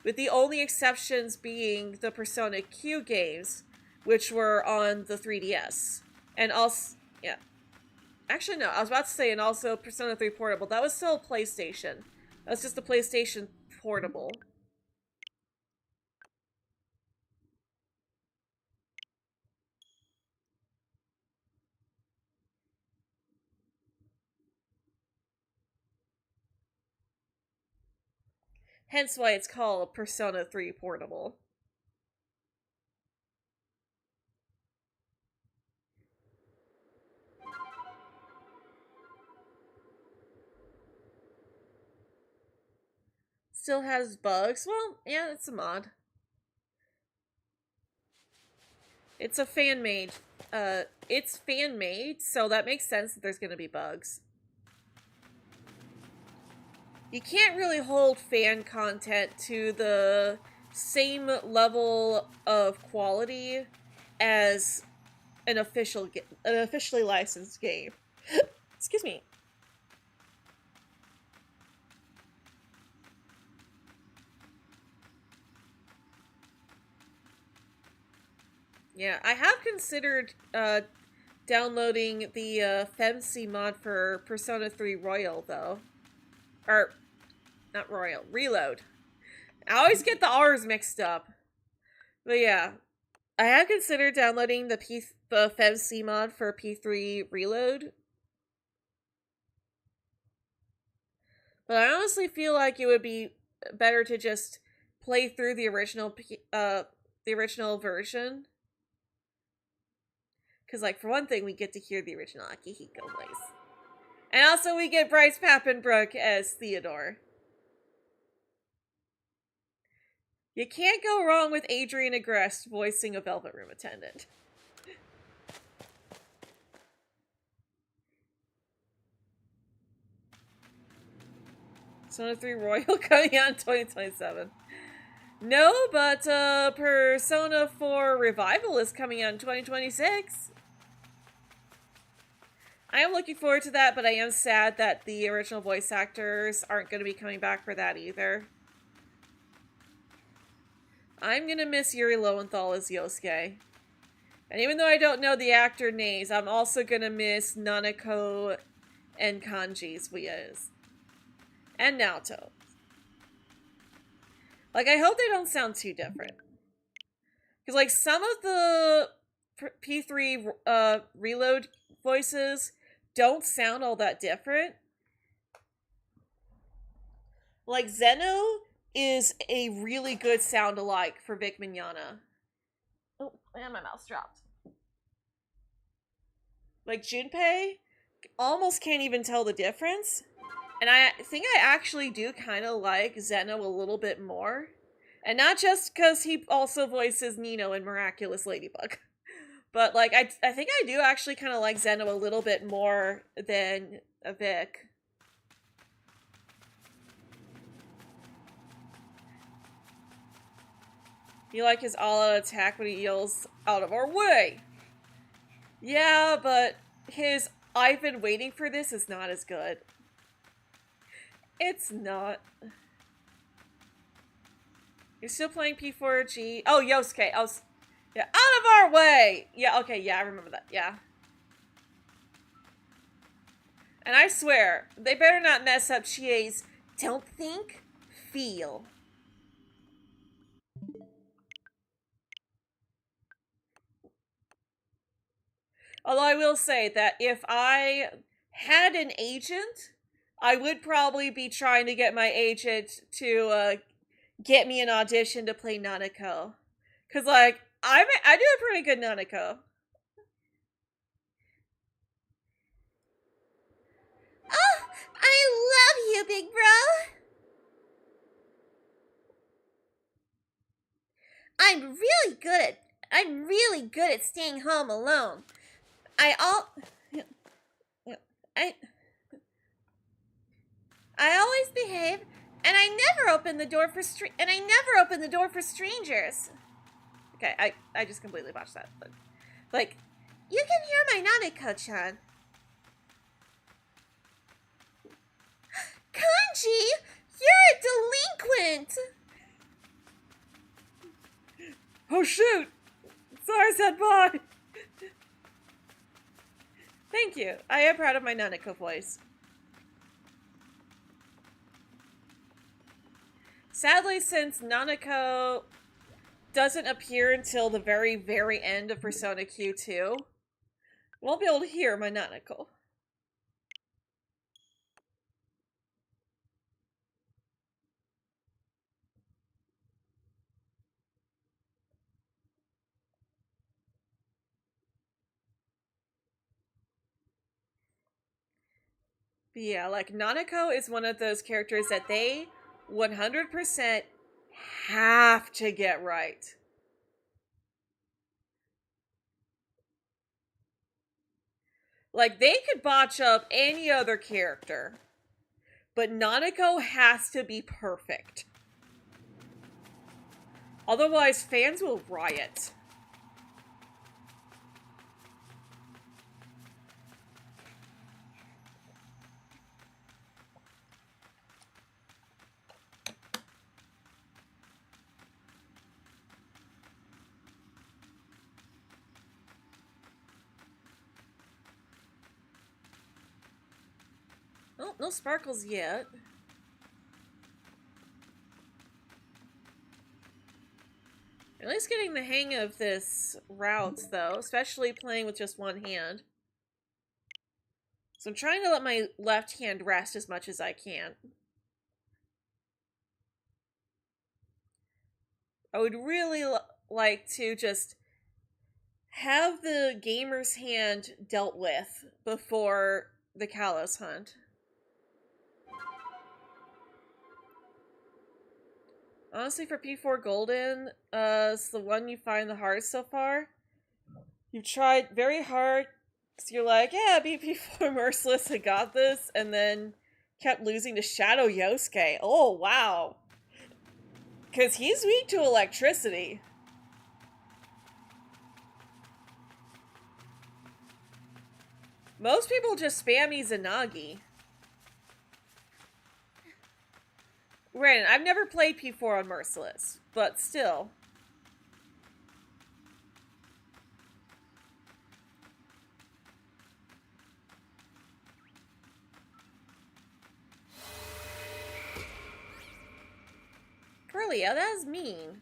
with the only exceptions being the Persona Q games, which were on the 3DS. And also, yeah. Actually, no, I was about to say, and also Persona 3 Portable. That was still PlayStation. That was just the PlayStation Portable. Hence why it's called Persona 3 Portable. Still has bugs. Well, yeah, it's a mod. It's a fan made. It's fan made, so that makes sense that there's gonna be bugs. You can't really hold fan content to the same level of quality as an officially licensed game. Excuse me. Yeah, I have considered downloading the FemC mod for Persona 3 Royal, though. Or, not Royal, Reload. I always get the R's mixed up. But yeah, I have considered downloading the FemC mod for P3 Reload. But I honestly feel like it would be better to just play through the original version. Because, like, for one thing, we get to hear the original Akihiko voice. And also we get Bryce Papenbrook as Theodore. You can't go wrong with Adrian Agreste voicing a Velvet Room attendant. Persona 3 Royal coming out in 2027. No, but Persona 4 Revival is coming out in 2026. I am looking forward to that, but I am sad that the original voice actors aren't going to be coming back for that either. I'm going to miss Yuri Lowenthal as Yosuke. And even though I don't know the actor names, I'm also going to miss Nanako and Kanji's Wias. And Naoto. Like, I hope they don't sound too different. Because, like, some of the P3 Reload voices don't sound all that different. Like, Zeno is a really good sound alike for Vic Mignogna. Oh, and my mouse dropped. Like, Junpei almost can't even tell the difference. And I think I actually do kind of like Zeno a little bit more. And not just because he also voices Nino in Miraculous Ladybug. But, like, I think I do actually kind of like Zeno a little bit more than Vic. You like his all-out attack when he yells, "Out of our way!" Yeah, but his "I've been waiting for this" is not as good. It's not. You're still playing P4G. Oh, Yosuke. Oh, yeah, out of our way! Yeah, okay, yeah, I remember that, yeah. And I swear, they better not mess up Chie's "don't think, feel." Although I will say that if I had an agent, I would probably be trying to get my agent to get me an audition to play Nanako. Because, like, I do a pretty good Nanako. Oh, I love you, big bro! I'm really good at staying home alone. I all I I always behave, and I never open the door for strangers. Okay, I just completely botched that. But, like, you can hear my Nanako-chan. Kanji, you're a delinquent. Oh shoot! Sorry, said bye. Thank you. I am proud of my Nanako voice. Sadly, since Nanako doesn't appear until the very, very end of Persona Q2, won't be able to hear my Nanako. But yeah, like, Nanako is one of those characters that they 100% have to get right. Like, they could botch up any other character, but Nanako has to be perfect. Otherwise, fans will riot. Oh, no sparkles yet. At least getting the hang of this route, though, especially playing with just one hand. So I'm trying to let my left hand rest as much as I can. I would really like to just have the gamer's hand dealt with before the Kalos hunt. Honestly, for P4 Golden, it's the one you find the hardest so far. You've tried very hard, so you're like, yeah, be P4 Merciless, I got this, and then kept losing to Shadow Yosuke. Oh, wow. Because he's weak to electricity. Most people just spam Izanagi. Granted, I've never played P4 on Merciless, but still. Curlia, that is mean.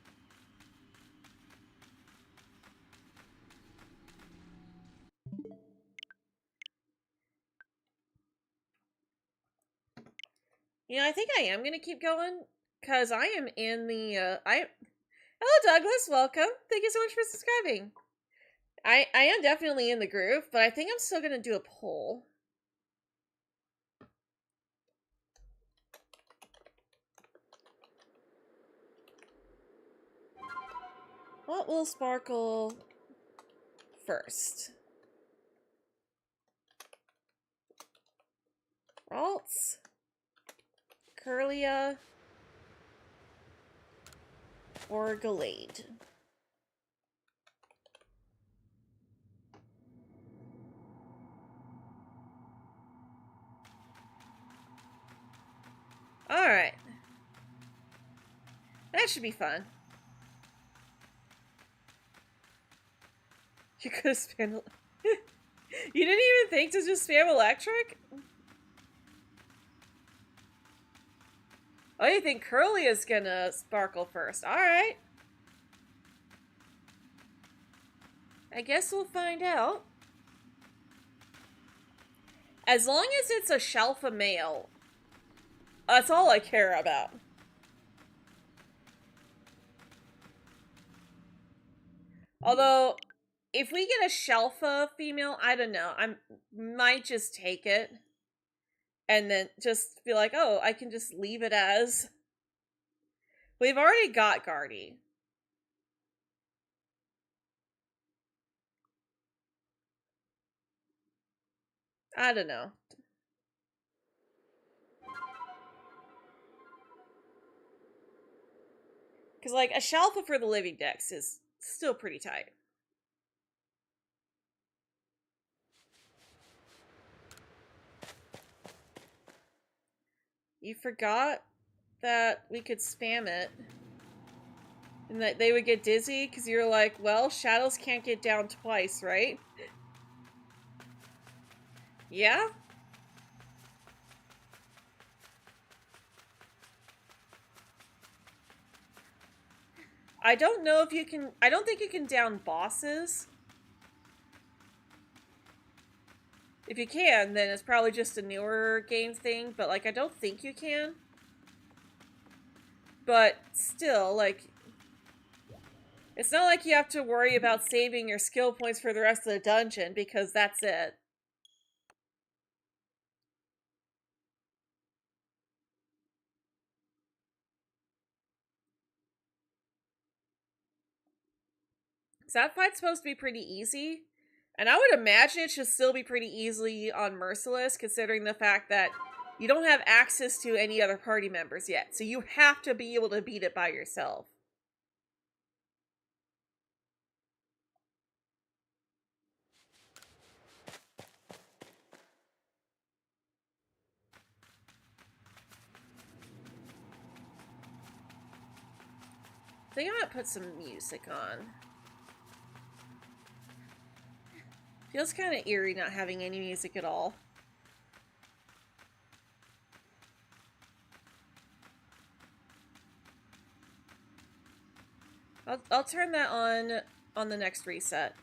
You know, I think I am going to keep going, because I am in the, Hello, Douglas, welcome. Thank you so much for subscribing. I am definitely in the groove, but I think I'm still going to do a poll. What will sparkle first? Ralts, Curlia, or Gallade? Alright. That should be fun. You could have spammed... You didn't even think to just spam electric? Oh, you think Curly is gonna sparkle first. Alright. I guess we'll find out. As long as it's a Shalpha male, that's all I care about. Although, if we get a Shalpha female, I don't know. I might just take it. And then just be like, oh, I can just leave it as... We've already got Guardy. I don't know. Because, like, a Shalpha for the living dex is still pretty tight. You forgot that we could spam it. And that they would get dizzy because you're like, well, shadows can't get down twice, right? Yeah? I don't know if you can... I don't think you can down bosses. If you can, then it's probably just a newer game thing. But, like, I don't think you can. But still, like... It's not like you have to worry about saving your skill points for the rest of the dungeon, because that's it. So that fight's supposed to be pretty easy. And I would imagine it should still be pretty easily on Merciless, considering the fact that you don't have access to any other party members yet. So you have to be able to beat it by yourself. I think I'm gonna put some music on. Feels kind of eerie not having any music at all. I'll turn that on the next reset.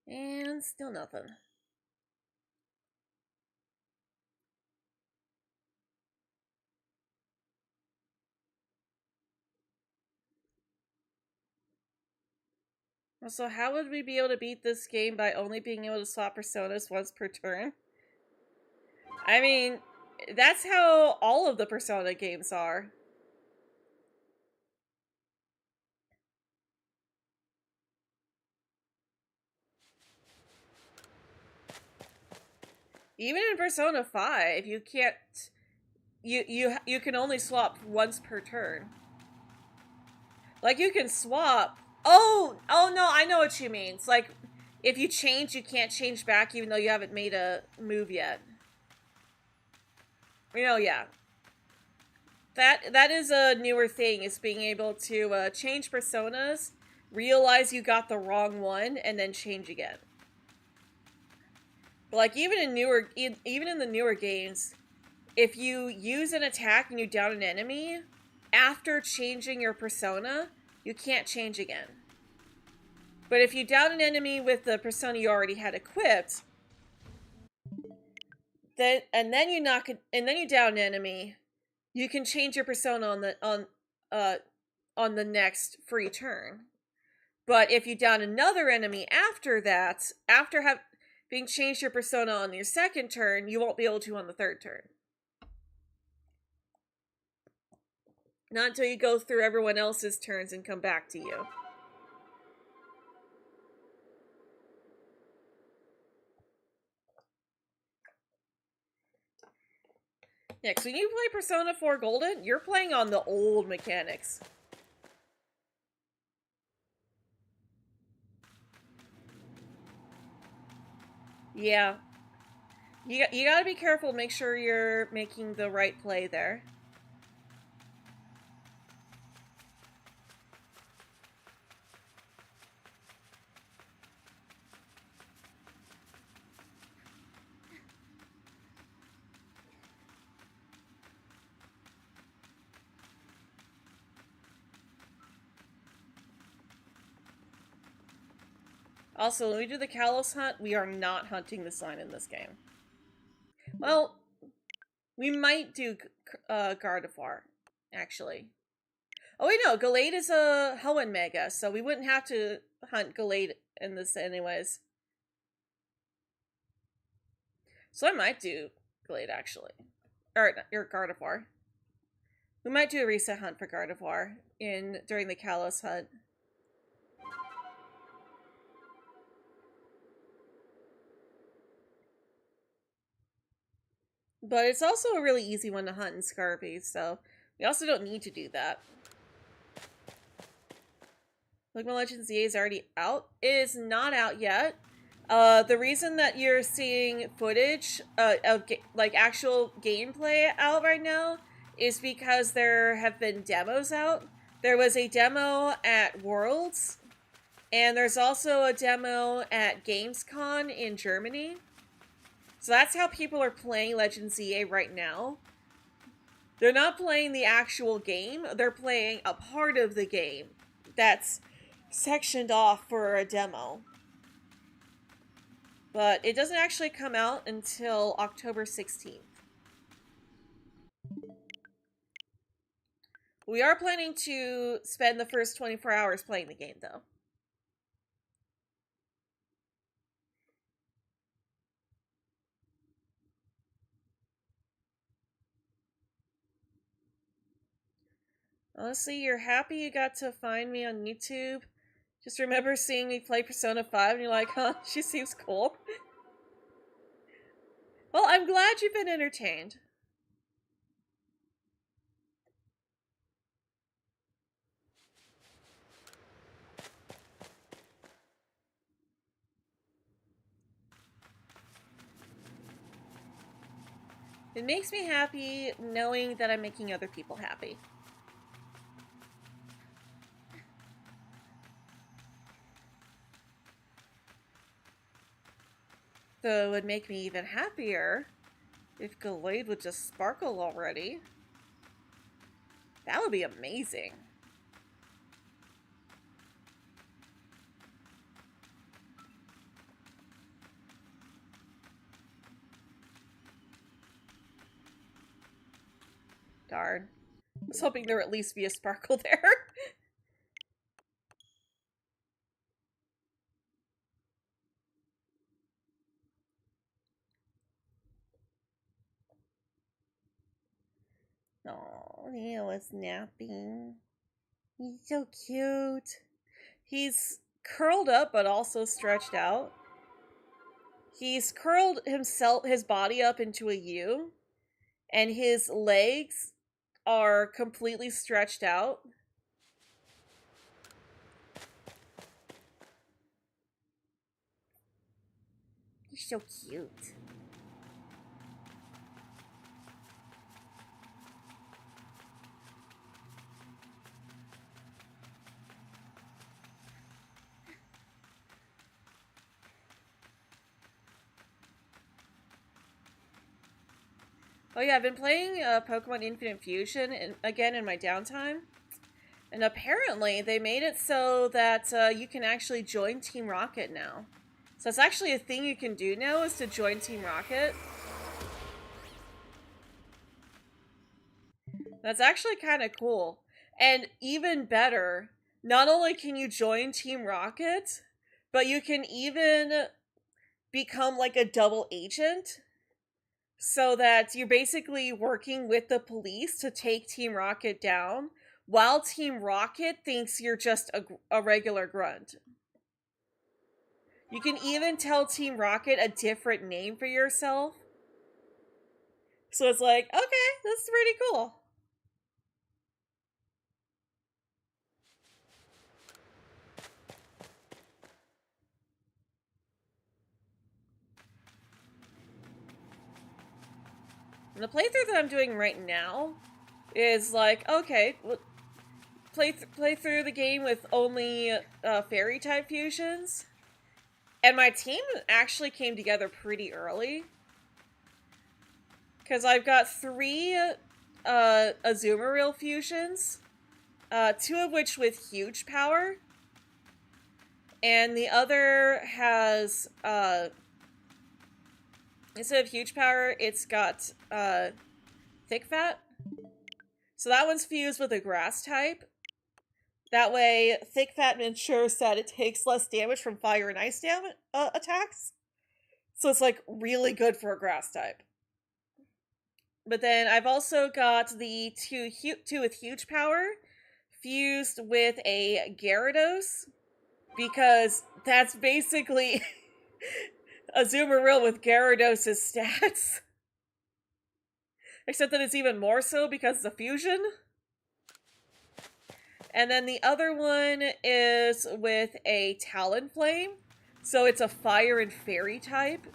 And still nothing. So how would we be able to beat this game by only being able to swap personas once per turn? I mean, that's how all of the Persona games are. Even in Persona 5, you can't... You can only swap once per turn. Like, you can swap... Oh no, I know what you mean. It's like, if you change, you can't change back even though you haven't made a move yet. You know, yeah. That is a newer thing, is being able to change personas, realize you got the wrong one, and then change again. But, like, even in the newer games, if you use an attack and you down an enemy, after changing your persona, you can't change again. But if you down an enemy with the persona you already had equipped, then you down an enemy, you can change your persona on the next free turn. But if you down another enemy after that, after having changed your persona on your second turn, you won't be able to on the third turn. Not until you go through everyone else's turns and come back to you. Yeah, because when you play Persona 4 Golden, you're playing on the old mechanics. Yeah. You gotta be careful, make sure you're making the right play there. Also, when we do the Kalos hunt, we are not hunting the sign in this game. Well, we might do Gardevoir, actually. Oh wait, no, Gallade is a Hoenn Mega, so we wouldn't have to hunt Gallade in this anyways. So I might do Glade, actually. Or, Gardevoir. We might do a reset hunt for Gardevoir during the Kalos hunt. But it's also a really easy one to hunt in Scarpy, so we also don't need to do that. Pokemon Legends ZA is already out. It is not out yet. The reason that you're seeing footage of like actual gameplay out right now is because there have been demos out. There was a demo at Worlds, and there's also a demo at Gamescom in Germany. So that's how people are playing Legends ZA right now. They're not playing the actual game, they're playing a part of the game that's sectioned off for a demo. But it doesn't actually come out until October 16th. We are planning to spend the first 24 hours playing the game, though. Honestly, you're happy you got to find me on YouTube. Just remember seeing me play Persona 5 and you're like, huh, she seems cool. Well, I'm glad you've been entertained. It makes me happy knowing that I'm making other people happy. Though it would make me even happier if Gallade would just sparkle already. That would be amazing. Darn. I was hoping there would at least be a sparkle there. Oh, Leo was napping. He's so cute. He's curled up but also stretched out. He's curled his body up into a U, and his legs are completely stretched out. He's so cute. Oh yeah, I've been playing Pokemon Infinite Fusion again in my downtime. And apparently they made it so that you can actually join Team Rocket now. So it's actually a thing you can do now, is to join Team Rocket. That's actually kind of cool. And even better, not only can you join Team Rocket, but you can even become like a double agent, so that you're basically working with the police to take Team Rocket down, while Team Rocket thinks you're just a regular grunt. You can even tell Team Rocket a different name for yourself. So it's like, okay, that's pretty cool. And the playthrough that I'm doing right now is like, okay, play through the game with only fairy type fusions. And my team actually came together pretty early, because I've got 3 Azumarill fusions, 2 of which with huge power, and the other has instead of huge power, it's got thick fat. So that one's fused with a grass type. That way, thick fat ensures that it takes less damage from fire and ice attacks. So it's like really good for a grass type. But then I've also got the two with huge power fused with a Gyarados, because that's basically Azumarill with Gyarados' stats. Except that it's even more so because it's a fusion. And then the other one is with a Talonflame. So it's a fire and fairy type,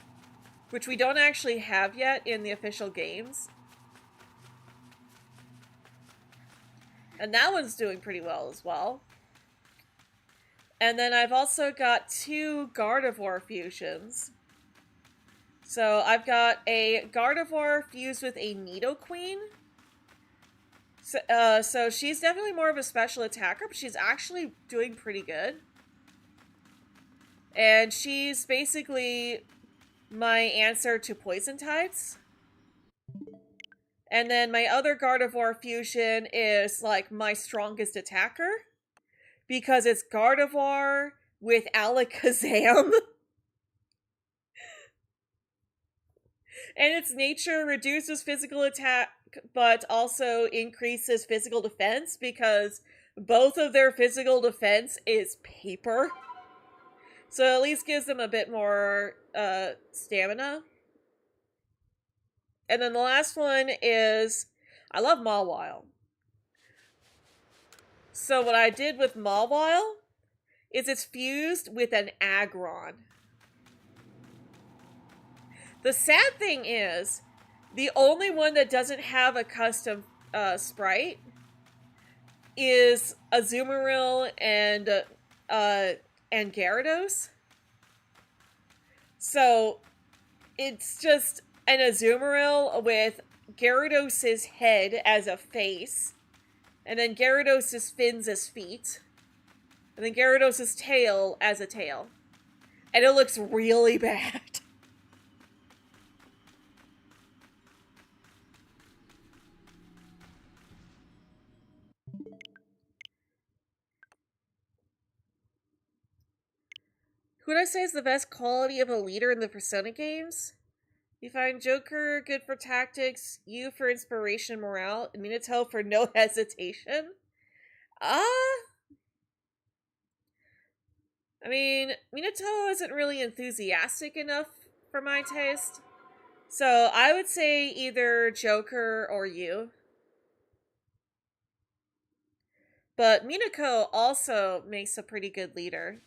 which we don't actually have yet in the official games. And that one's doing pretty well as well. And then I've also got two Gardevoir fusions. So I've got a Gardevoir fused with a Nidoqueen. So she's definitely more of a special attacker, but she's actually doing pretty good. And she's basically my answer to poison types. And then my other Gardevoir fusion is like my strongest attacker, because it's Gardevoir with Alakazam. And its nature reduces physical attack, but also increases physical defense, because both of their physical defense is paper. So at least gives them a bit more stamina. And then the last one is, I love Mawile. So what I did with Mawile is it's fused with an Aggron. The sad thing is, the only one that doesn't have a custom sprite is Azumarill and Gyarados. So it's just an Azumarill with Gyarados' head as a face, and then Gyarados' fins as feet, and then Gyarados' tail as a tail. And it looks really bad. Who would I say is the best quality of a leader in the Persona games? You find Joker good for tactics, you for inspiration and morale, and Minato for no hesitation? I mean, Minato isn't really enthusiastic enough for my taste. So I would say either Joker or you. But Minako also makes a pretty good leader.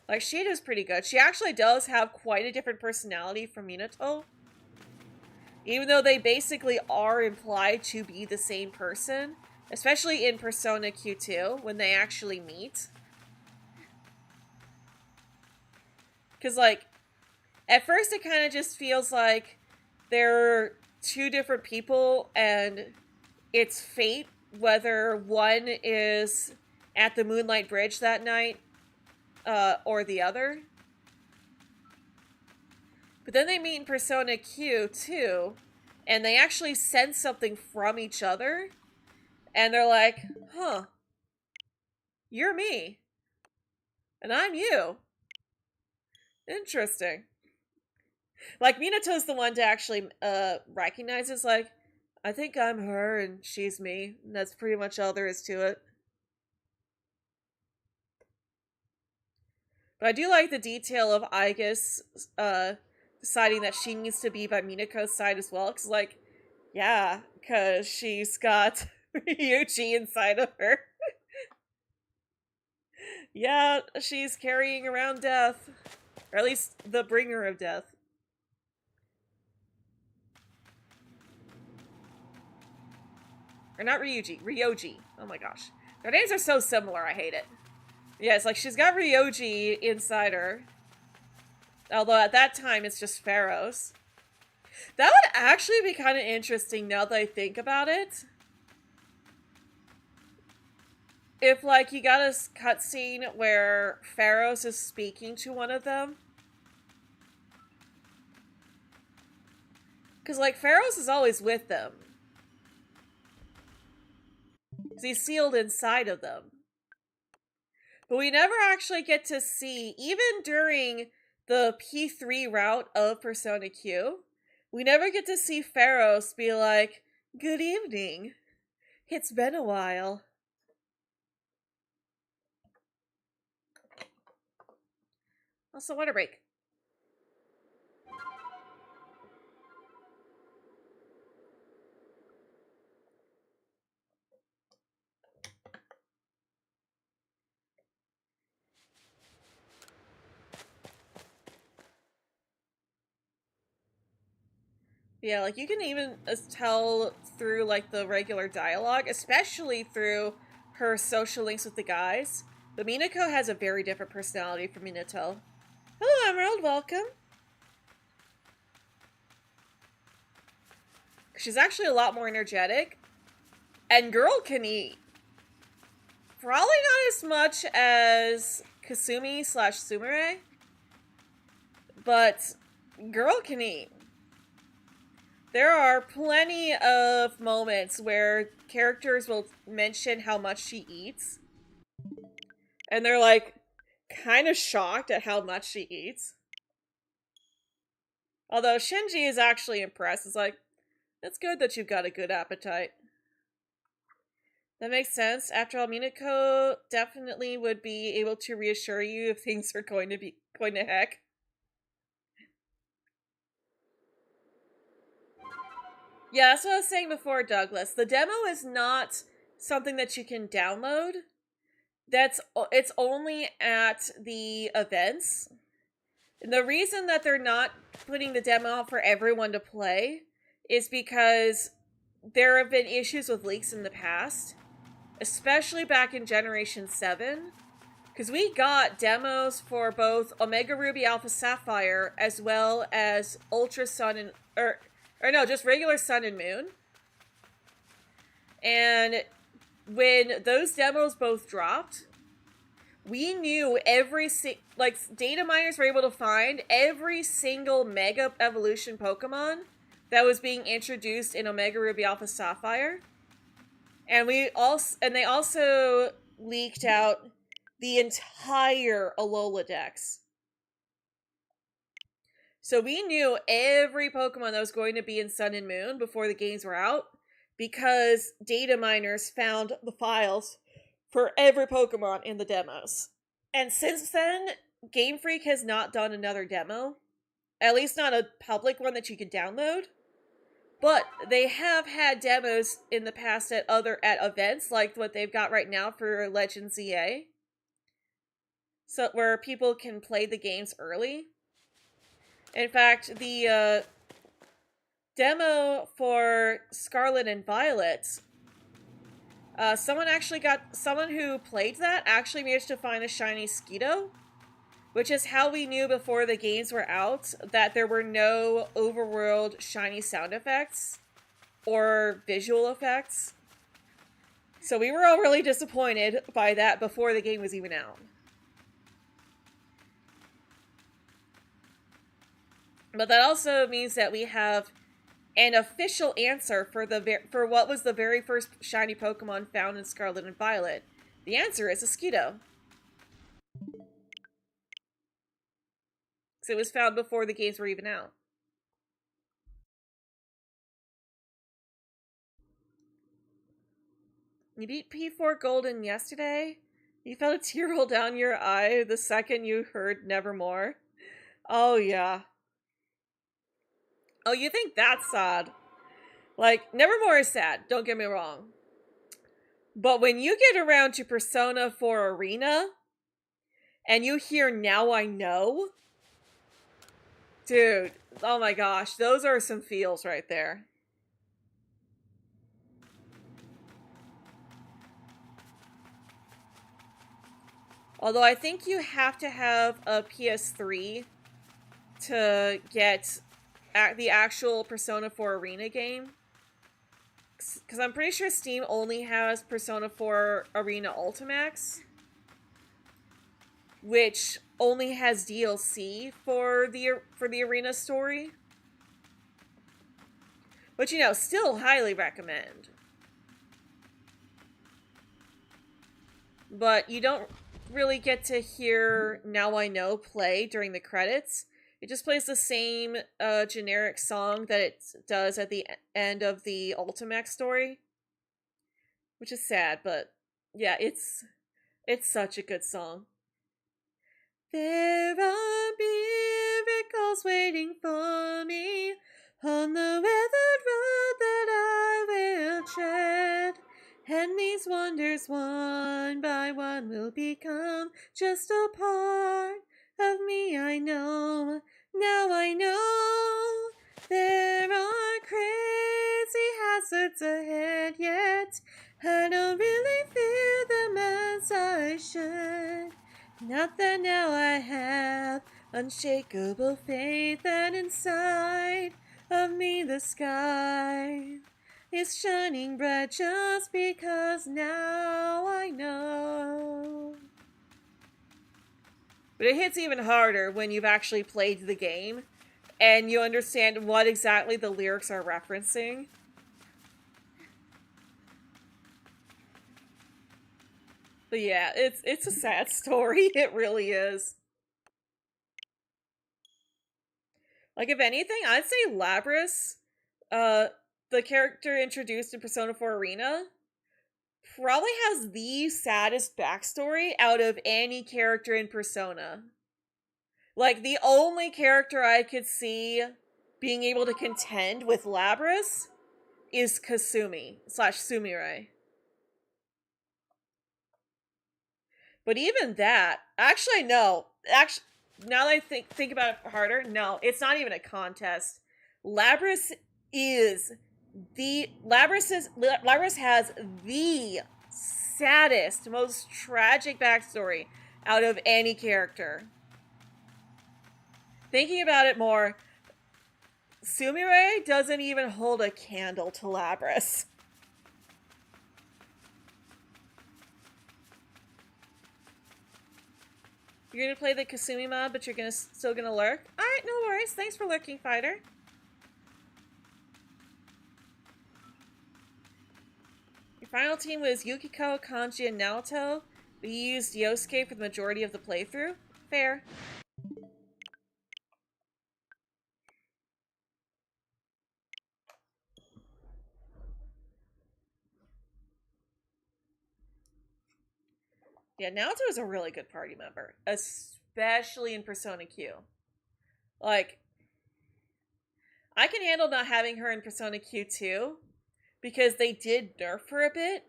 Like, she does pretty good. She actually does have quite a different personality from Minato. Even though they basically are implied to be the same person. Especially in Persona Q2, when they actually meet. Because, like, at first it kind of just feels like they're two different people, and it's fate whether one is at the Moonlight Bridge that night or the other. But then they meet in Persona Q too, and they actually sense something from each other, and they're like, huh, you're me, and I'm you. Interesting. Like, Minato's the one to actually recognizes, like, I think I'm her and she's me. And that's pretty much all there is to it. But I do like the detail of Aigis deciding that she needs to be by Minako's side as well. Because, like, yeah, because she's got Ryuji inside of her. Yeah, she's carrying around death. Or at least the bringer of death. Or not Ryuji, Ryoji. Oh my gosh. Their names are so similar, I hate it. Yeah, it's like she's got Ryoji inside her. Although at that time it's just Pharaohs. That would actually be kind of interesting now that I think about it. If, like, you got a cutscene where Pharaohs is speaking to one of them. Because, like, Pharaohs is always with them. Because he's sealed inside of them. But we never actually get to see, even during the P3 route of Persona Q, We never get to see Pharaohs be like, "Good evening. It's been a while." Also, water break. Yeah, like you can even tell through like the regular dialogue, especially through her social links with the guys. But Minako has a very different personality from Minato. Hello, Emerald. Welcome. She's actually a lot more energetic, and girl can eat. Probably not as much as Kasumi slash Sumire, but girl can eat. There are plenty of moments where characters will mention how much she eats, and they're like kind of shocked at how much she eats. Although Shinji is actually impressed. It's like, it's good that you've got a good appetite. That makes sense. After all, Minako definitely would be able to reassure you if things are going to heck. Yeah, that's what I was saying before, Douglas. The demo is not something that you can download. It's only at the events. And the reason that they're not putting the demo out for everyone to play is because there have been issues with leaks in the past, especially back in Generation 7. Because we got demos for both Omega Ruby Alpha Sapphire as well as Ultra Sun and... Or no, just regular Sun and Moon. And when those demos both dropped, we knew data miners were able to find every single Mega Evolution Pokemon that was being introduced in Omega Ruby Alpha Sapphire. And they also leaked out the entire Alola Dex. So we knew every Pokemon that was going to be in Sun and Moon before the games were out, because data miners found the files for every Pokemon in the demos. And since then, Game Freak has not done another demo. At least not a public one that you could download. But they have had demos in the past at events, like what they've got right now for Legends EA. So where people can play the games early. In fact, the demo for Scarlet and Violet, someone who played that actually managed to find a shiny Skeeto, which is how we knew before the games were out that there were no overworld shiny sound effects or visual effects. So we were all really disappointed by that before the game was even out. But that also means that we have an official answer for what was the very first shiny Pokemon found in Scarlet and Violet. The answer is a Skeeto. Because it was found before the games were even out. You beat P4 Golden yesterday? You felt a tear roll down your eye the second you heard Nevermore? Oh, yeah. Oh, you think that's sad? Like, Nevermore is sad, don't get me wrong. But when you get around to Persona 4 Arena, and you hear Now I Know, dude, oh my gosh, those are some feels right there. Although I think you have to have a PS3 to get the actual Persona 4 Arena game. Because I'm pretty sure Steam only has Persona 4 Arena Ultimax, which only has DLC for the Arena story. But, you know, still highly recommend. But you don't really get to hear Now I Know play during the credits, It just plays the same generic song that it does at the end of the Ultimax story, which is sad, but yeah, it's such a good song. There are miracles waiting for me on the weathered road that I will tread. And these wonders, one by one, will become just a part of me. I know, now I know. There are crazy hazards ahead, yet I don't really fear them as I should. Not that now I have unshakable faith that inside of me the sky is shining bright just because now I know. But it hits even harder when you've actually played the game and you understand what exactly the lyrics are referencing. But yeah, it's a sad story. It really is. Like, if anything, I'd say Labris, the character introduced in Persona 4 Arena, probably has the saddest backstory out of any character in Persona. Like, the only character I could see being able to contend with Labris is Kasumi / Sumire. But even that, actually, no. Actually, now that I think about it harder, no, it's not even a contest. Labris has the saddest, most tragic backstory out of any character. Thinking about it more, Sumire doesn't even hold a candle to Labris. You're gonna play the Kasumi mod, but you're still gonna lurk? Alright, no worries. Thanks for lurking, fighter. Your final team was Yukiko, Kanji, and Naoto, but you used Yosuke for the majority of the playthrough? Fair. Yeah, Naoto is a really good party member, especially in Persona Q. Like, I can handle not having her in Persona Q2 because they did nerf her a bit,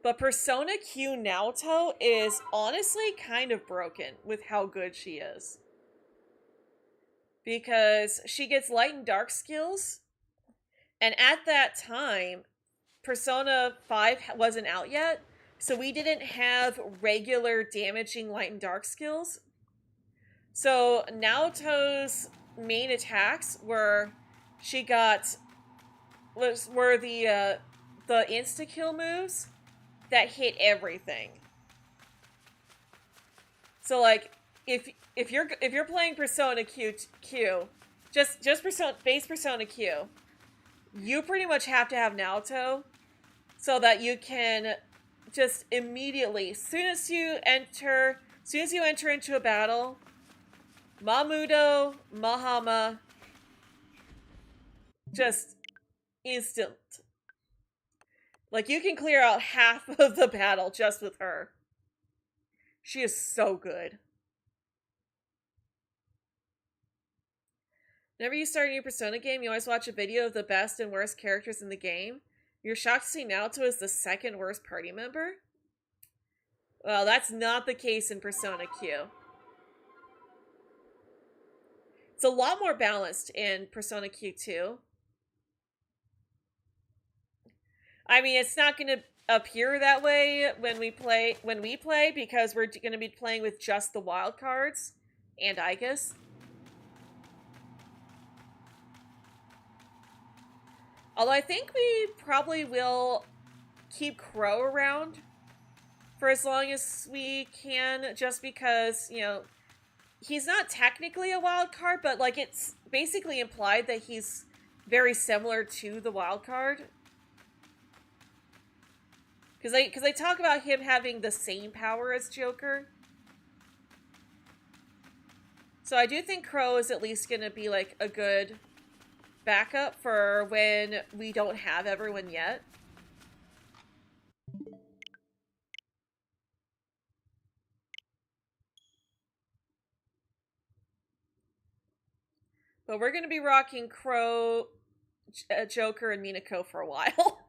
but Persona Q Naoto is honestly kind of broken with how good she is. Because she gets light and dark skills, and at that time, Persona 5 wasn't out yet, so we didn't have regular damaging light and dark skills. So Naoto's main attacks were were the insta kill moves that hit everything. So like if you're playing Persona Q, just base Persona Q, you pretty much have to have Naoto so that you can just immediately, soon as you enter into a battle, Mamudo, Mahama, just instant. Like, you can clear out half of the battle just with her. She is so good. Whenever you start a new Persona game, you always watch a video of the best and worst characters in the game. You're shocked to see Naoto as the second worst party member? Well, that's not the case in Persona Q. It's a lot more balanced in Persona Q2. I mean, it's not going to appear that way when we play because we're going to be playing with just the wild cards and Igus. Although I think we probably will keep Crow around for as long as we can, just because, you know, he's not technically a wild card, but like it's basically implied that he's very similar to the wild card. Because they talk about him having the same power as Joker. So I do think Crow is at least going to be like a good backup for when we don't have everyone yet. But we're going to be rocking Crow, Joker, and Minako for a while.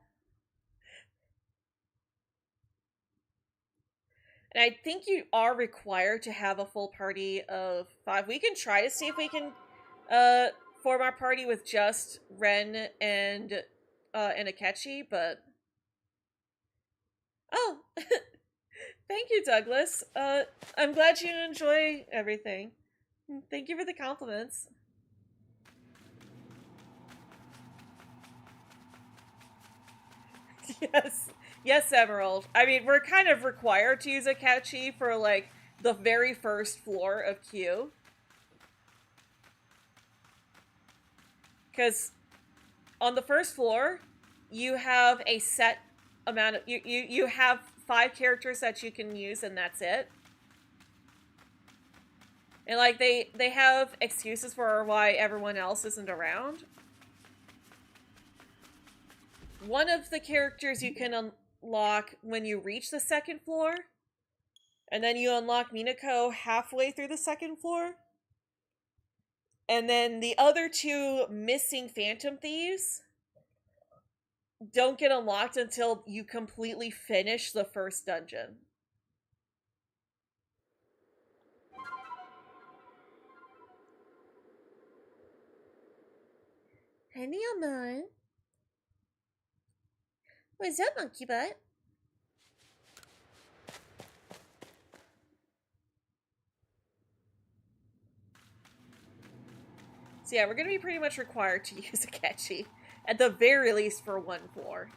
And I think you are required to have a full party of 5. We can try to see if we can form our party with just Ren and Akechi, but... Oh! Thank you, Douglas. I'm glad you enjoy everything. Thank you for the compliments. Yes. Yes, Emerald. I mean, we're kind of required to use Akechi for, like, the very first floor of Q. Because on the first floor, you have a set amount of... You have 5 characters that you can use, and that's it. And, like, they have excuses for why everyone else isn't around. One of the characters you can unlock when you reach the second floor, and then you unlock Minako halfway through the second floor. And then the other 2 missing Phantom Thieves don't get unlocked until you completely finish the first dungeon. Hey, Neomon. What's up, monkey butt? So yeah, we're going to be pretty much required to use Akechi. At the very least for 1 floor.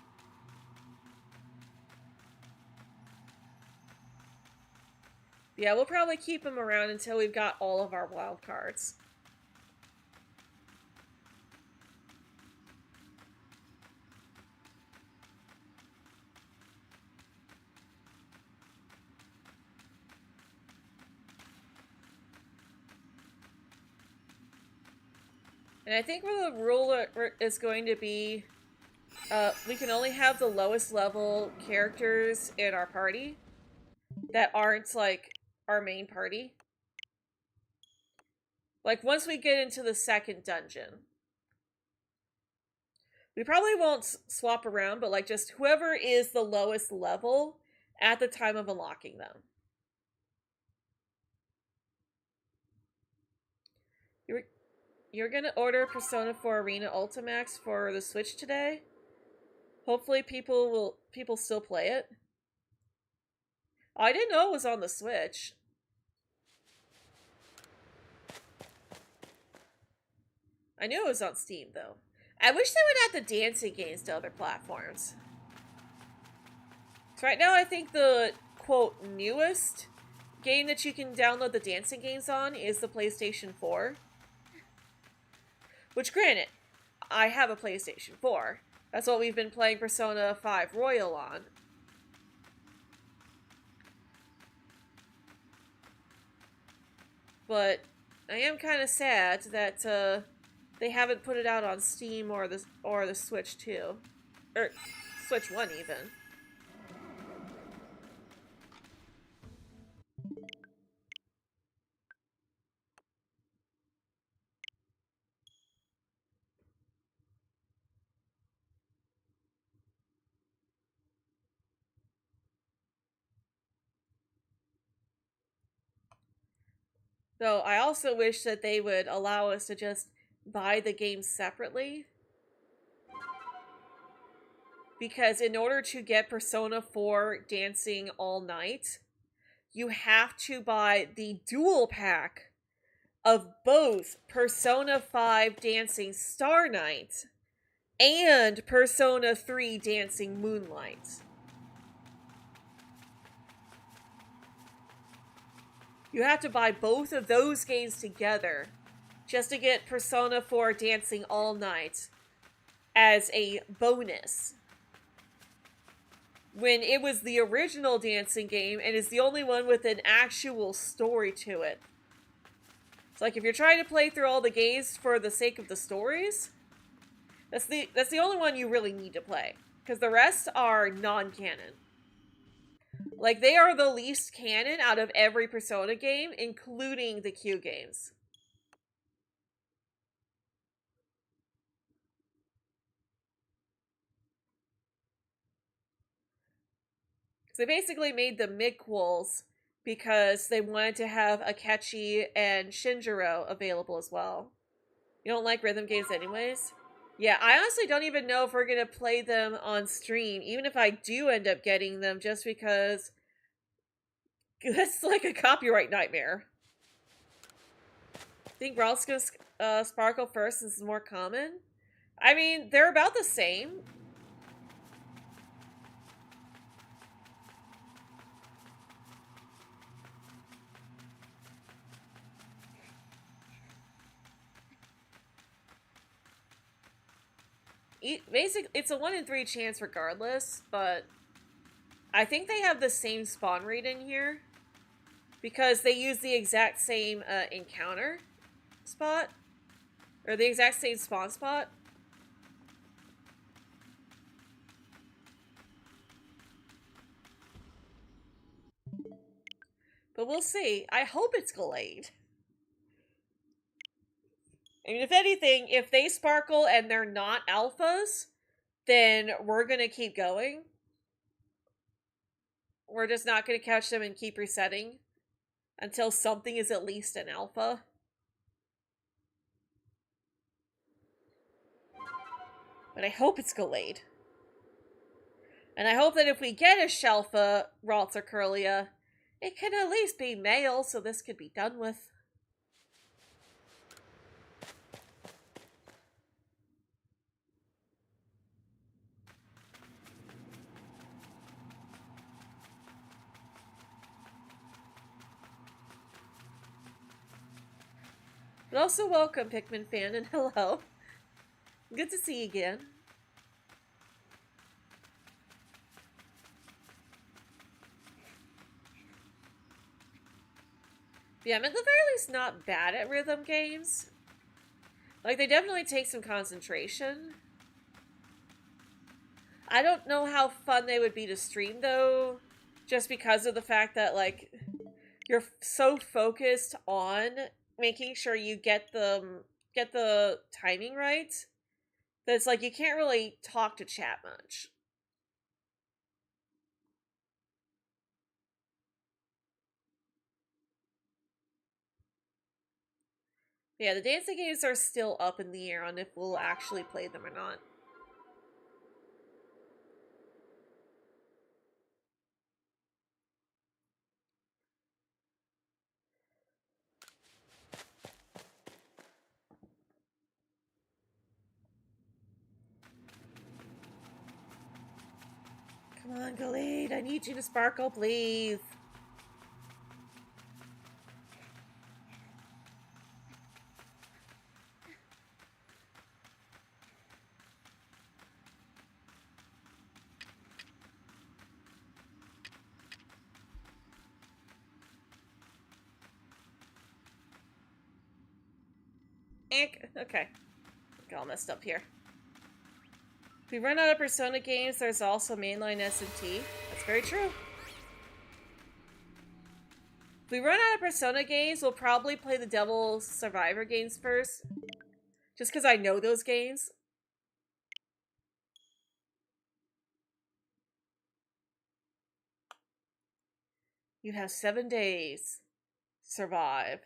Yeah, we'll probably keep him around until we've got all of our wild cards. And I think where the rule is going to be, we can only have the lowest level characters in our party that aren't, like, our main party. Like, once we get into the second dungeon. We probably won't swap around, but, like, just whoever is the lowest level at the time of unlocking them. You're gonna order Persona 4 Arena Ultimax for the Switch today? Hopefully people still play it. Oh, I didn't know it was on the Switch. I knew it was on Steam, though. I wish they would add the dancing games to other platforms. So right now, I think the, quote, newest game that you can download the dancing games on is the PlayStation 4. Which, granted, I have a PlayStation 4. That's what we've been playing Persona 5 Royal on. But I am kind of sad that they haven't put it out on Steam or the Switch 2. Or Switch 1 even. Though I also wish that they would allow us to just buy the games separately. Because in order to get Persona 4 Dancing All Night, you have to buy the dual pack of both Persona 5 Dancing Star Night and Persona 3 Dancing Moonlight. You have to buy both of those games together just to get Persona 4 Dancing All Night as a bonus. When it was the original dancing game and is the only one with an actual story to it. It's like if you're trying to play through all the games for the sake of the stories, that's the only one you really need to play. Because the rest are non-canon. Like, they are the least canon out of every Persona game, including the Q games. So they basically made the midquels because they wanted to have Akechi and Shinjiro available as well. You don't like rhythm games anyways? Yeah, I honestly don't even know if we're going to play them on stream, even if I do end up getting them, just because that's like a copyright nightmare. I think Ralph's going to sparkle first since it's more common. I mean, they're about the same. Basically, it's a 1 in 3 chance regardless, but I think they have the same spawn rate in here because they use the exact same encounter spot, or the exact same spawn spot. But we'll see. I hope it's Gallade. I mean, if anything, if they sparkle and they're not alphas, then we're going to keep going. We're just not going to catch them and keep resetting until something is at least an alpha. But I hope it's Gallade. And I hope that if we get a Shalpha, Ralts, or Curlia, it can at least be male so this could be done with. But also welcome, Pikmin fan, and hello. Good to see you again. Yeah, I'm at the very least not bad at rhythm games. Like, they definitely take some concentration. I don't know how fun they would be to stream, though, just because of the fact that, like, you're so focused on making sure you get the timing right that it's like you can't really talk to chat much. Yeah, the dancing games are still up in the air on if we'll actually play them or not. Come on, Gallade, I need you to sparkle, please. Okay. Got all messed up here. If we run out of Persona games, there's also mainline S&T. That's very true. If we run out of Persona games, we'll probably play the Devil Survivor games first. Just because I know those games. You have 7 days. Survive.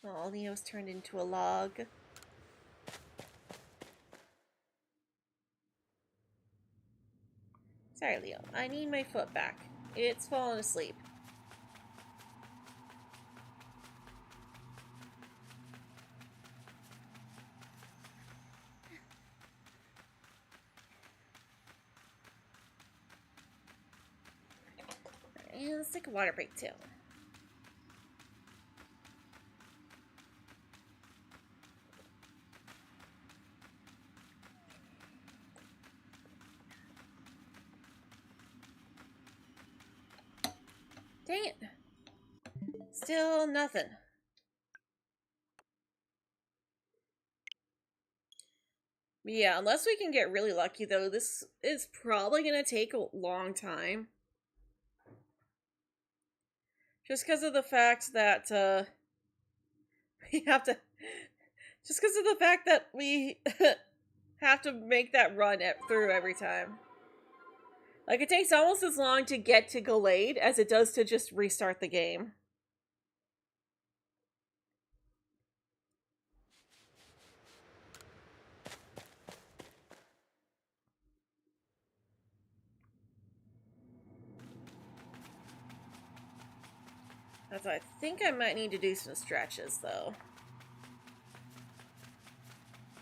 Oh, Leo's turned into a log. Sorry, Leo. I need my foot back. It's fallen asleep. And take a water break too. Dang it. Still nothing. Yeah, unless we can get really lucky though, this is probably going to take a long time. Just because of the fact that we have to... Just because of the fact that we have to make that run through every time. Like, it takes almost as long to get to Gallade as it does to just restart the game. That's why I think I might need to do some stretches, though.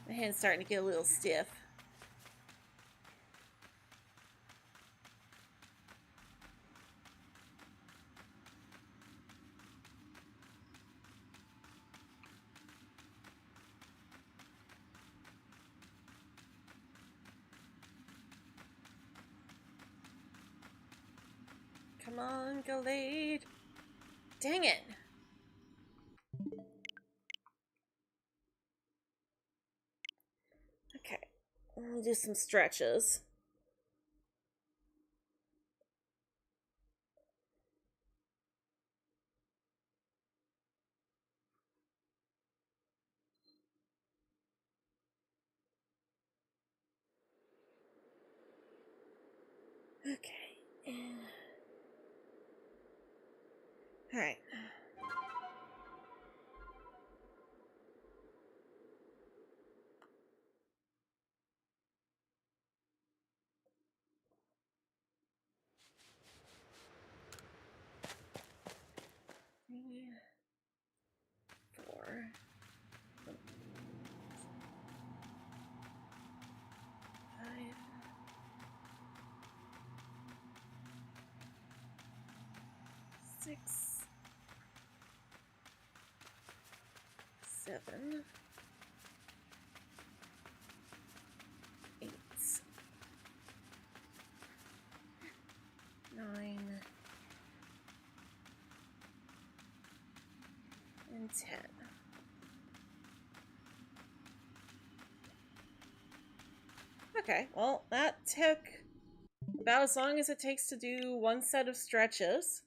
My hand's starting to get a little stiff. Come on, Gallade. Dang it. Okay. I'll do some stretches. Okay. All right. Three, 4, 5, 6, 7, 8, 9, and 10. Okay, well, that took about as long as it takes to do one set of stretches.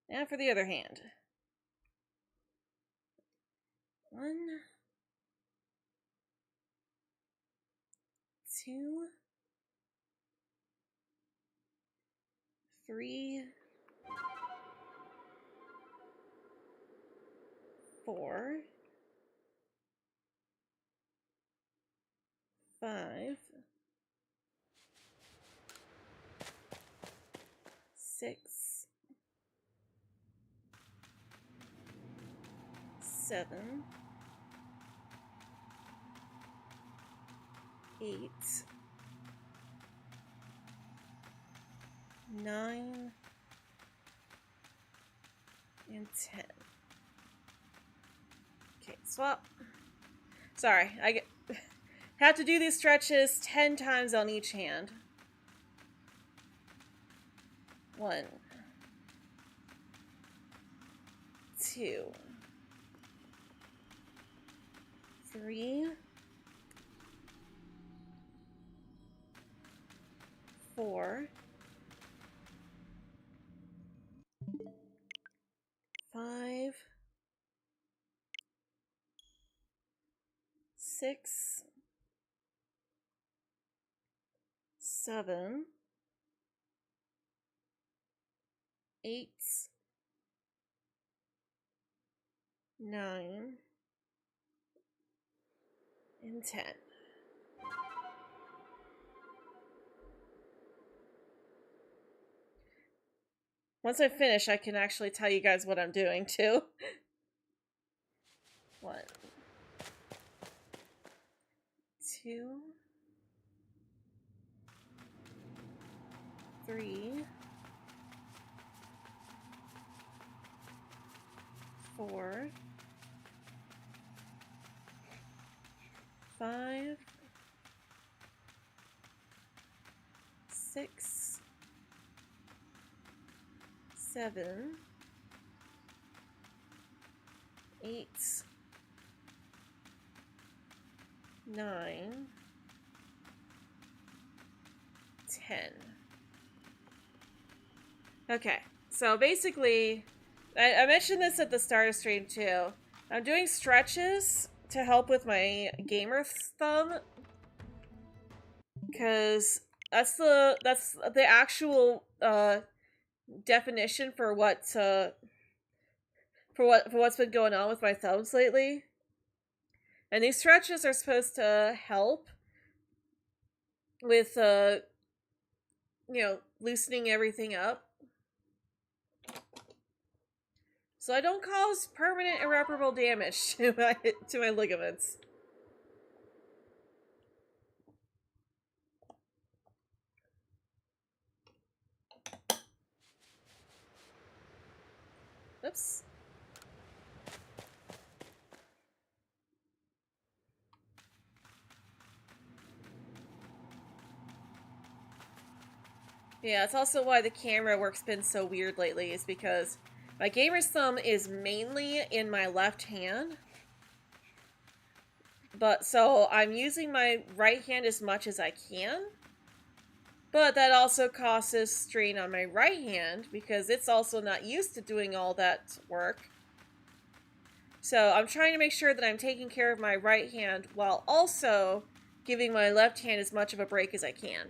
Now for the other hand. 1, 2, 3, 4, 5, 6, 7, 8, 9, and 10. Okay, swap. Sorry, I have to do these stretches 10 times on each hand. 1, 2, 3, 4, 5, 6, 7, 8, 9, and 10. Once I finish, I can actually tell you guys what I'm doing too. 1, 2, 3, 4, 5, 6, 7, 8, 9, 10. 3, 4, 5, 6, 7, 8, 9, 10. Okay, so basically, I mentioned this at the start of stream too. I'm doing stretches to help with my gamer thumb, because that's the actual definition for what's been going on with my thumbs lately. And these stretches are supposed to help with loosening everything up, so I don't cause permanent irreparable damage to my ligaments. Oops. Yeah, it's also why the camera work's been so weird lately, is because my gamer's thumb is mainly in my left hand. But so I'm using my right hand as much as I can. But that also causes strain on my right hand because it's also not used to doing all that work. So I'm trying to make sure that I'm taking care of my right hand while also giving my left hand as much of a break as I can.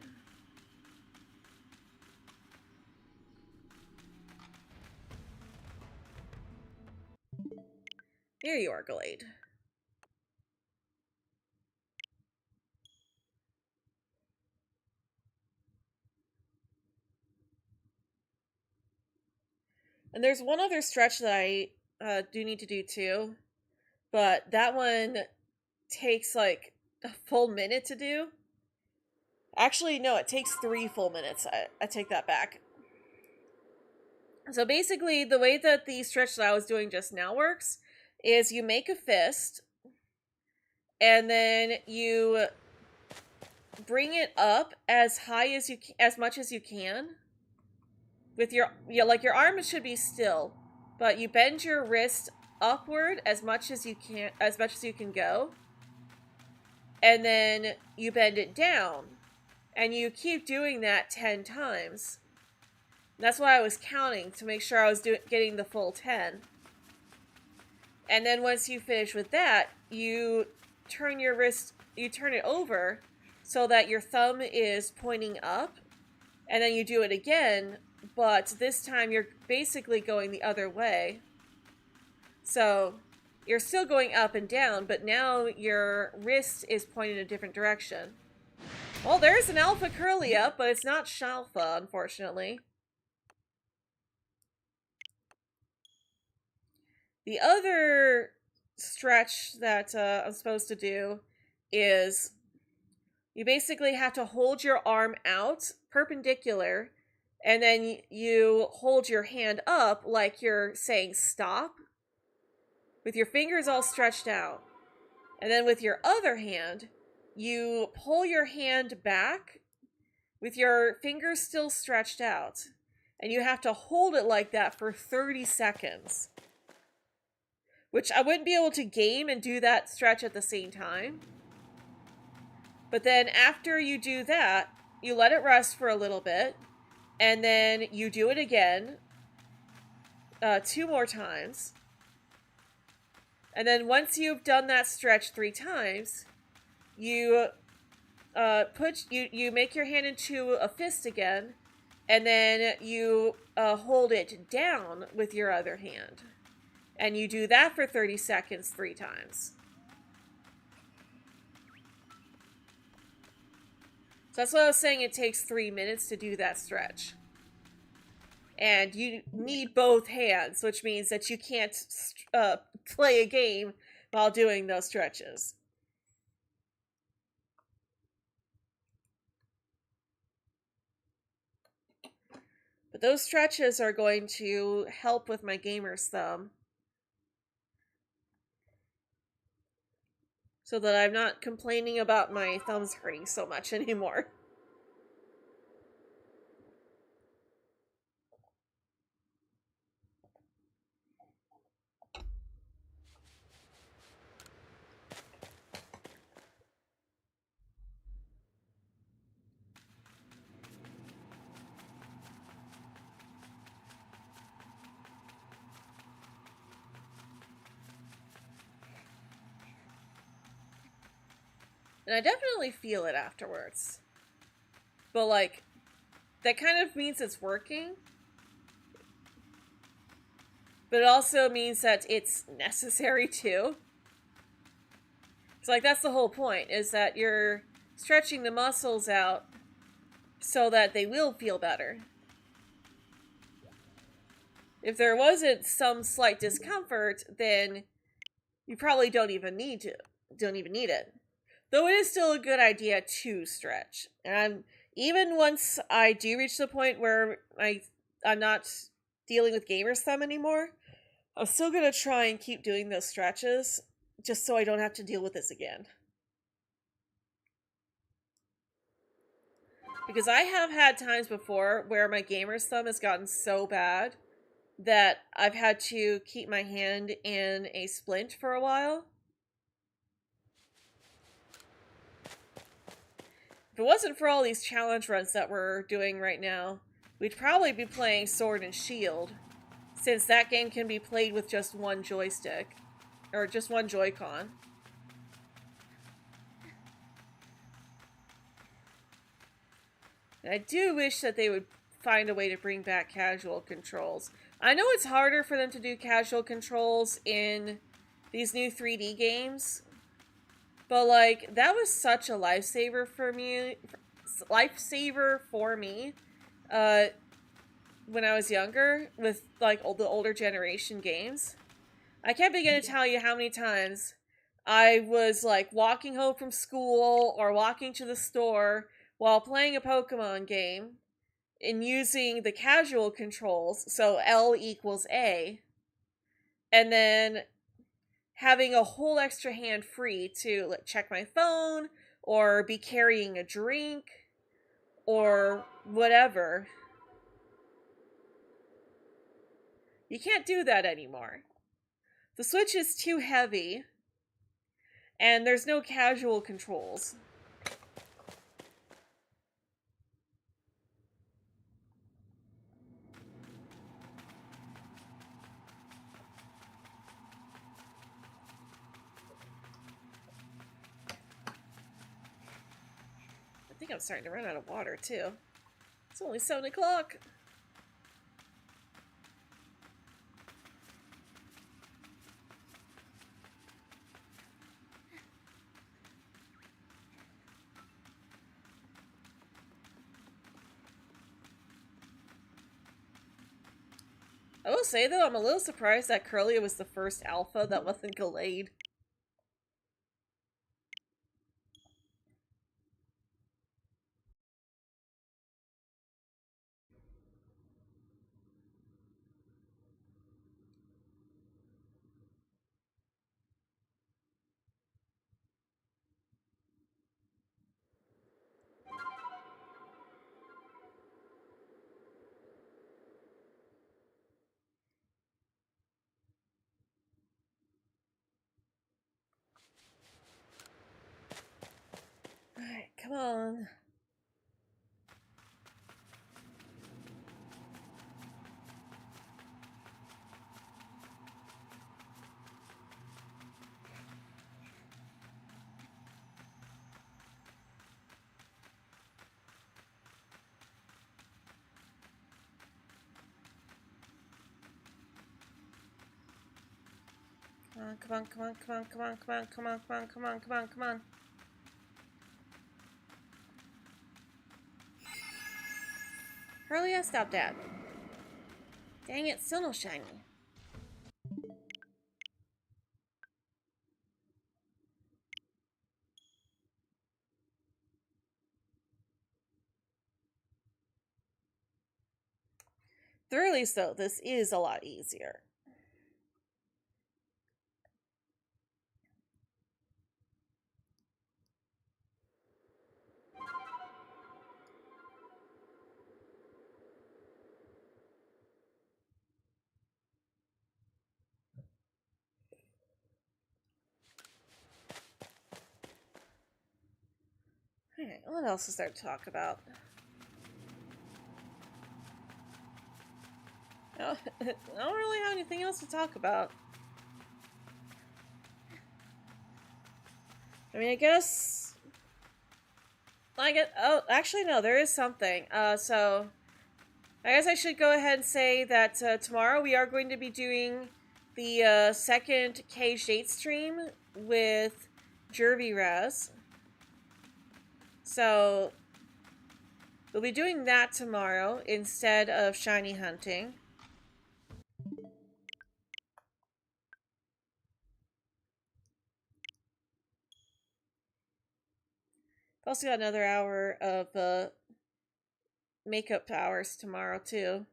Here you are, Glade. And there's one other stretch that I do need to do too, but that one takes like a full minute to do. Actually, no, it takes 3 full minutes. I take that back. So basically, the way that the stretch that I was doing just now works is you make a fist, and then you bring it up as high as as much as you can. With your your arm should be still, but you bend your wrist upward as much as you can go, and then you bend it down, and you keep doing that 10 times. That's why I was counting, to make sure I was getting the full 10. And then once you finish with that, you turn your wrist, you turn it over so that your thumb is pointing up, and then you do it again, but this time you're basically going the other way. So you're still going up and down, but now your wrist is pointing in a different direction. Well, there's an Alpha Curly up, but it's not Shalpha, unfortunately. The other stretch that I'm supposed to do is you basically have to hold your arm out perpendicular, and then you hold your hand up like you're saying stop, with your fingers all stretched out. And then with your other hand, you pull your hand back with your fingers still stretched out. And you have to hold it like that for 30 seconds. Which I wouldn't be able to game and do that stretch at the same time. But then after you do that, you let it rest for a little bit. And then you do it again 2 more times. And then once you've done that stretch 3 times, you you make your hand into a fist again, and then you hold it down with your other hand. And you do that for 30 seconds 3 times. So that's what I was saying, it takes 3 minutes to do that stretch. And you need both hands, which means that you can't play a game while doing those stretches. But those stretches are going to help with my gamer's thumb, so that I'm not complaining about my thumbs hurting so much anymore. And I definitely feel it afterwards. But, like, that kind of means it's working. But it also means that it's necessary too. So, like, that's the whole point, is that you're stretching the muscles out so that they will feel better. If there wasn't some slight discomfort, then you probably don't even need it. Though it is still a good idea to stretch. And even once I do reach the point where I'm not dealing with gamer's thumb anymore, I'm still gonna try and keep doing those stretches, just so I don't have to deal with this again. Because I have had times before where my gamer's thumb has gotten so bad that I've had to keep my hand in a splint for a while. If it wasn't for all these challenge runs that we're doing right now, we'd probably be playing Sword and Shield, since that game can be played with just one joystick, or just one Joy-Con. And I do wish that they would find a way to bring back casual controls. I know it's harder for them to do casual controls in these new 3D games, but, like, that was such a lifesaver for me. When I was younger, with, like, the older generation games. I can't begin to tell you how many times I was, like, walking home from school or walking to the store while playing a Pokemon game and using the casual controls, so L equals A, and then having a whole extra hand free to, like, check my phone or be carrying a drink or whatever. You can't do that anymore. The Switch is too heavy, and there's no casual controls. I think I'm starting to run out of water, too. It's only 7 o'clock. I will say, though, I'm a little surprised that Curlia was the first alpha that wasn't Gallade. Alright, come on. Come on, come on, come on, come on, come on, come on, come on, come on, come on, come on. Curlia, stop that. Dang it, still no shiny. The very least, though, this is a lot easier. Alright, what else is there to talk about? I don't really have anything else to talk about. I mean, I guess... Oh, actually, no, there is something. So... I guess I should go ahead and say that tomorrow we are going to be doing the second Caged 8 stream with Jervy Raz. So... we'll be doing that tomorrow instead of shiny hunting. Also got another hour of makeup hours tomorrow too.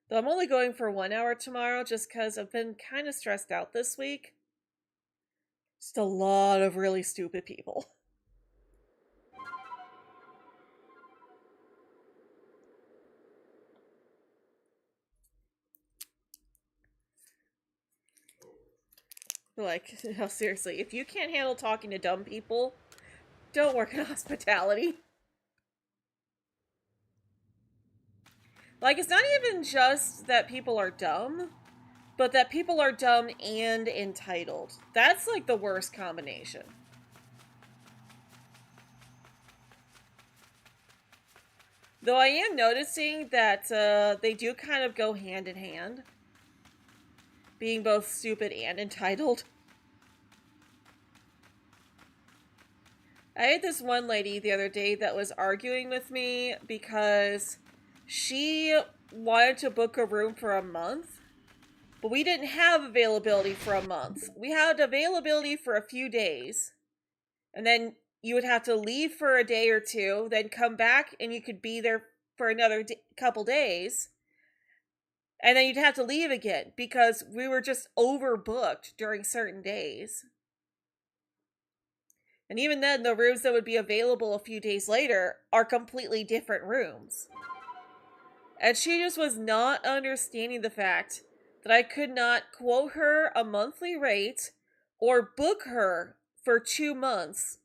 Though I'm only going for 1 hour tomorrow just because I've been kind of stressed out this week. Just a lot of really stupid people. Like, no, seriously, if you can't handle talking to dumb people, don't work in hospitality. Like, it's not even just that people are dumb, but that people are dumb and entitled. That's like the worst combination. Though I am noticing that they do kind of go hand in hand. Being both stupid and entitled. I had this one lady the other day that was arguing with me because she wanted to book a room for a month, but we didn't have availability for a month. We had availability for a few days, and then you would have to leave for a day or two, then come back and you could be there for another couple days, and then you'd have to leave again because we were just overbooked during certain days. And even then, the rooms that would be available a few days later are completely different rooms. And she just was not understanding the fact that I could not quote her a monthly rate or book her for 2 months.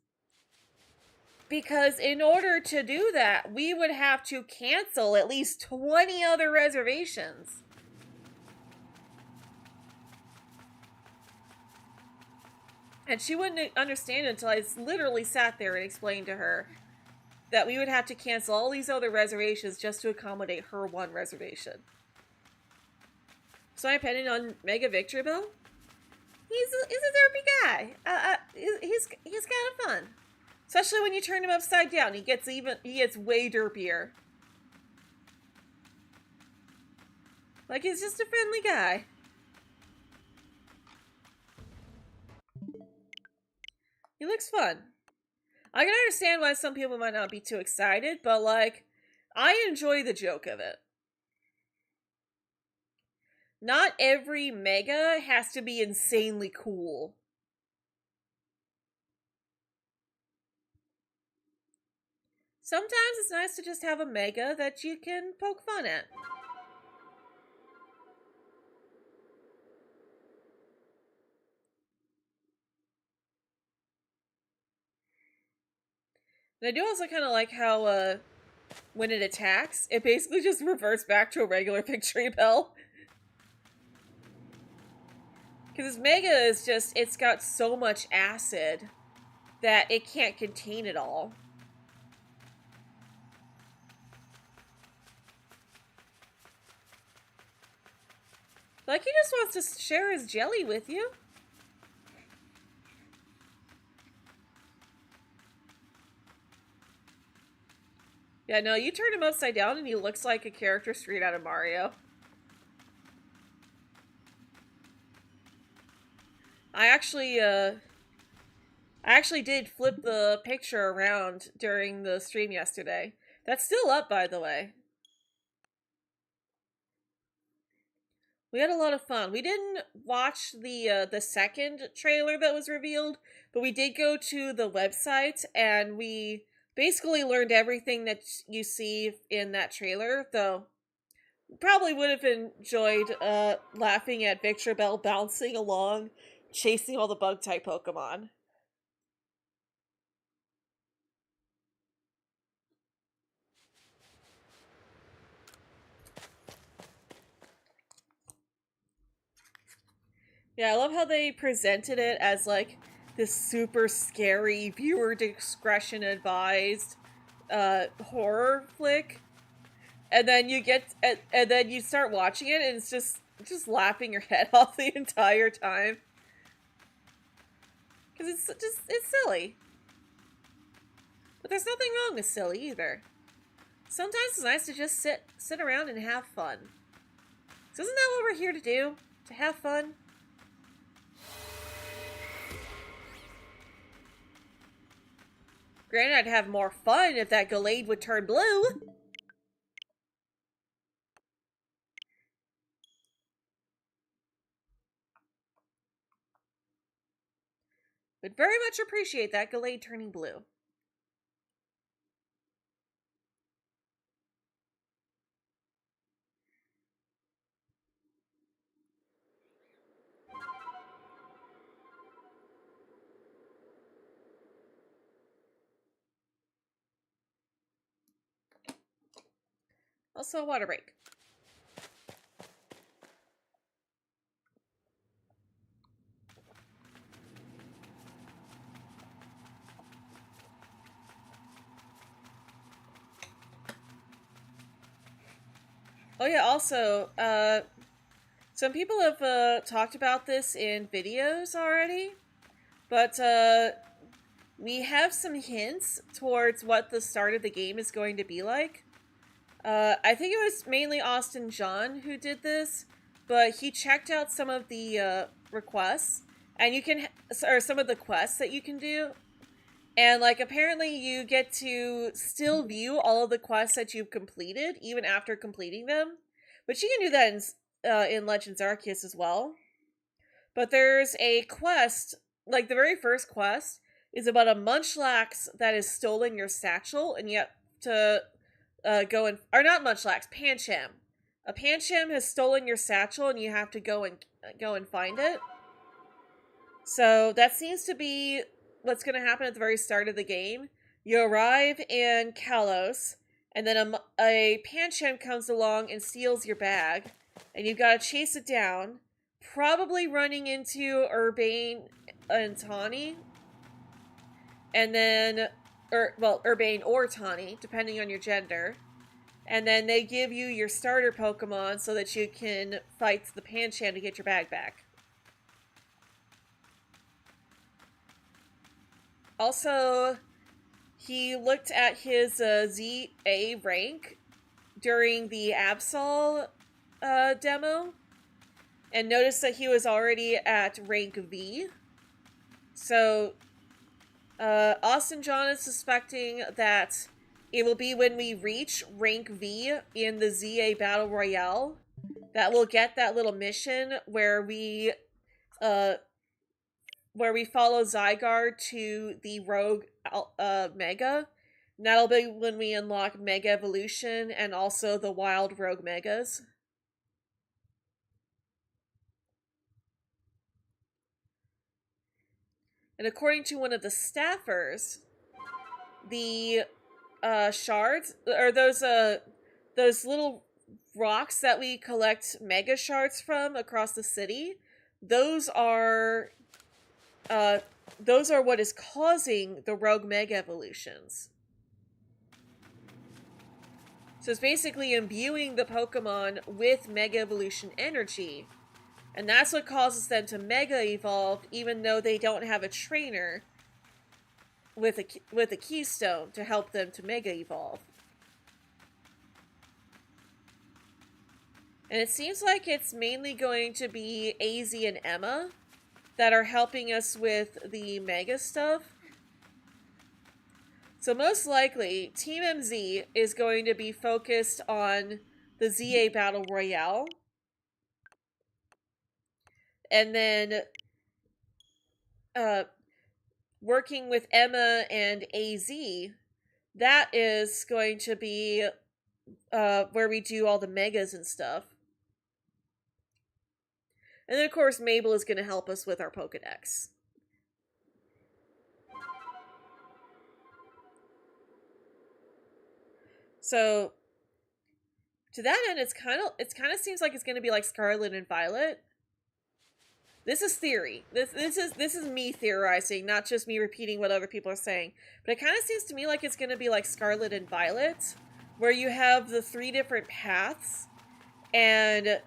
Because in order to do that, we would have to cancel at least 20 other reservations. And she wouldn't understand it until I literally sat there and explained to her that we would have to cancel all these other reservations just to accommodate her one reservation. So I depending on Mega Victory Bill. He's a derpy guy. He's kind of fun, especially when you turn him upside down. He gets way derpier. Like, he's just a friendly guy. He looks fun. I can understand why some people might not be too excited, but, like, I enjoy the joke of it. Not every mega has to be insanely cool. Sometimes it's nice to just have a mega that you can poke fun at. And I do also kind of like how, when it attacks, it basically just reverts back to a regular victory bell. Because this mega is just, it's got so much acid that it can't contain it all. Like, he just wants to share his jelly with you. Yeah, no, you turn him upside down and he looks like a character straight out of Mario. I actually did flip the picture around during the stream yesterday. That's still up, by the way. We had a lot of fun. We didn't watch the second trailer that was revealed, but we did go to the website and we basically learned everything that you see in that trailer. Though probably would have enjoyed laughing at Victor Bell bouncing along, chasing all the bug type Pokemon. Yeah, I love how they presented it as like this super scary, viewer discretion advised horror flick, and then and then you start watching it, and it's just laughing your head off the entire time because it's silly. But there's nothing wrong with silly either. Sometimes it's nice to just sit around and have fun. So isn't that what we're here to do? To have fun? Granted, I'd have more fun if that Gallade would turn blue. Would very much appreciate that Gallade turning blue. Also, a water break. Oh yeah, also, some people have talked about this in videos already, but we have some hints towards what the start of the game is going to be like. I think it was mainly Austin John who did this, but he checked out some of the requests, and you can, or some of the quests that you can do, and like apparently you get to still view all of the quests that you've completed even after completing them, but you can do that in Legends Arceus as well. But there's a quest, like the very first quest is about a Munchlax that has stolen your satchel, and you have to go and, or not Munchlax, Pancham. A Pancham has stolen your satchel, and you have to go and find it. So that seems to be what's going to happen at the very start of the game. You arrive in Kalos, and then a Pancham comes along and steals your bag, and you've got to chase it down, probably running into Urbane and Tawny, and then, Urbane or Tawny, depending on your gender. And then they give you your starter Pokemon so that you can fight the Pancham to get your bag back. Also, he looked at his ZA rank during the Absol demo and noticed that he was already at rank V. So, Austin John is suspecting that it will be when we reach rank V in the ZA Battle Royale that we'll get that little mission where we follow Zygarde to the Rogue Mega. And that'll be when we unlock Mega Evolution and also the Wild Rogue Megas. And according to one of the staffers, the shards, or those little rocks that we collect Mega Shards from across the city, those are what is causing the Rogue Mega Evolutions. So it's basically imbuing the Pokemon with Mega Evolution energy, and that's what causes them to Mega Evolve, even though they don't have a trainer with a keystone to help them to Mega Evolve. And it seems like it's mainly going to be AZ and Emma that are helping us with the Mega stuff. So most likely, Team MZ is going to be focused on the ZA Battle Royale. And then working with Emma and AZ, that is going to be where we do all the megas and stuff. And then, of course, Mabel is going to help us with our Pokedex. So, to that end, it's kind of seems like it's going to be like Scarlet and Violet. This is theory. This is me theorizing, not just me repeating what other people are saying. But it kind of seems to me like it's going to be like Scarlet and Violet, where you have the 3 different paths, and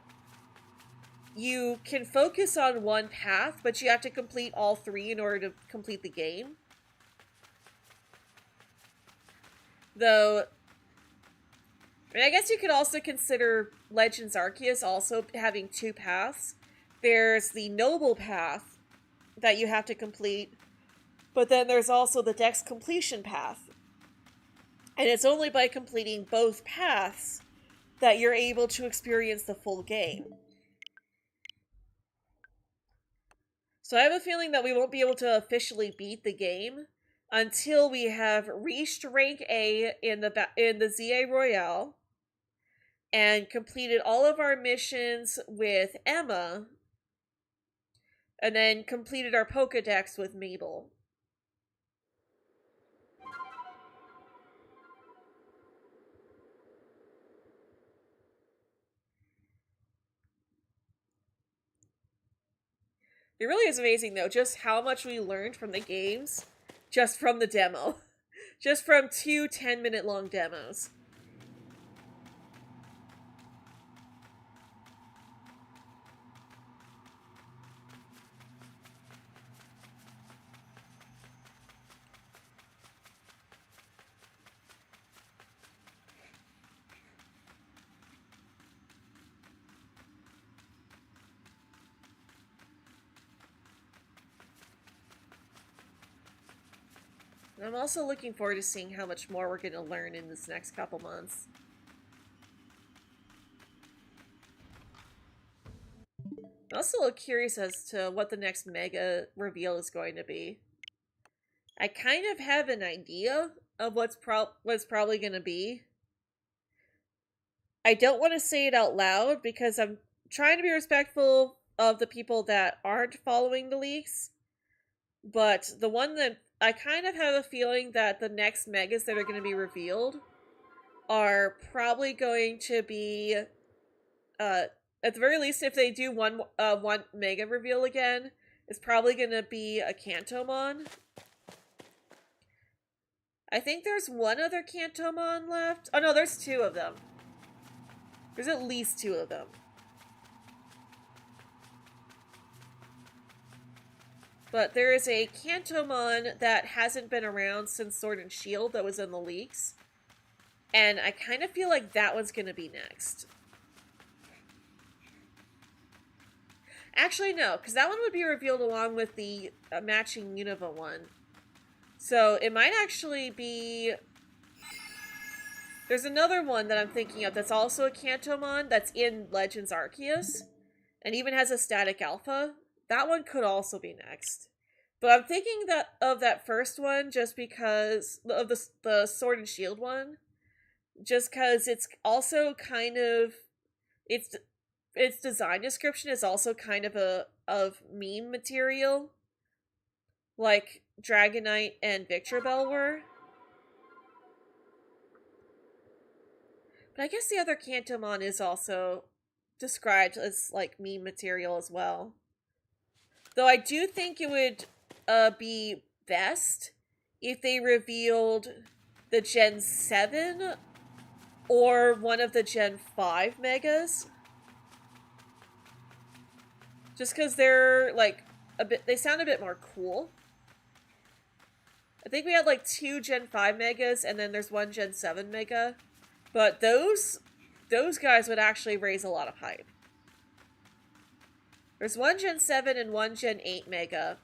you can focus on one path, but you have to complete all 3 in order to complete the game. Though, I mean, I guess you could also consider Legends Arceus also having 2 paths. There's the Noble path that you have to complete, but then there's also the Dex completion path. And it's only by completing both paths that you're able to experience the full game. So I have a feeling that we won't be able to officially beat the game until we have reached rank A in the ZA Royale and completed all of our missions with Emma, and then completed our Pokedex with Mabel. It really is amazing, though, just how much we learned from the games just from the demo. Just from 2 10-minute long demos. And I'm also looking forward to seeing how much more we're going to learn in this next couple months. I'm also curious as to what the next Mega reveal is going to be. I kind of have an idea of what's probably going to be. I don't want to say it out loud because I'm trying to be respectful of the people that aren't following the leaks. But the one that I kind of have a feeling that the next megas that are going to be revealed are probably going to be, at the very least, if they do one mega reveal again, it's probably going to be a Kantomon. I think there's one other Kantomon left. Oh no, there's 2 of them. There's at least 2 of them. But there is a Kantomon that hasn't been around since Sword and Shield that was in the leaks. And I kind of feel like that one's going to be next. Actually, no, because that one would be revealed along with the matching Unova one. So it might actually be... There's another one that I'm thinking of that's also a Kantomon that's in Legends Arceus. And even has a static alpha. That one could also be next. But I'm thinking of that first one just because of the Sword and Shield one. Just because it's also kind of... Its design description is also kind of meme material. Like Dragonite and Victreebel were. But I guess the other Kantomon is also described as like meme material as well. Though I do think it would be best if they revealed the Gen 7 or one of the Gen 5 megas. Just because they're like they sound a bit more cool. I think we had like 2 Gen 5 megas and then there's 1 Gen 7 mega. But those guys would actually raise a lot of hype. There's 1 Gen 7 and 1 Gen 8 mega.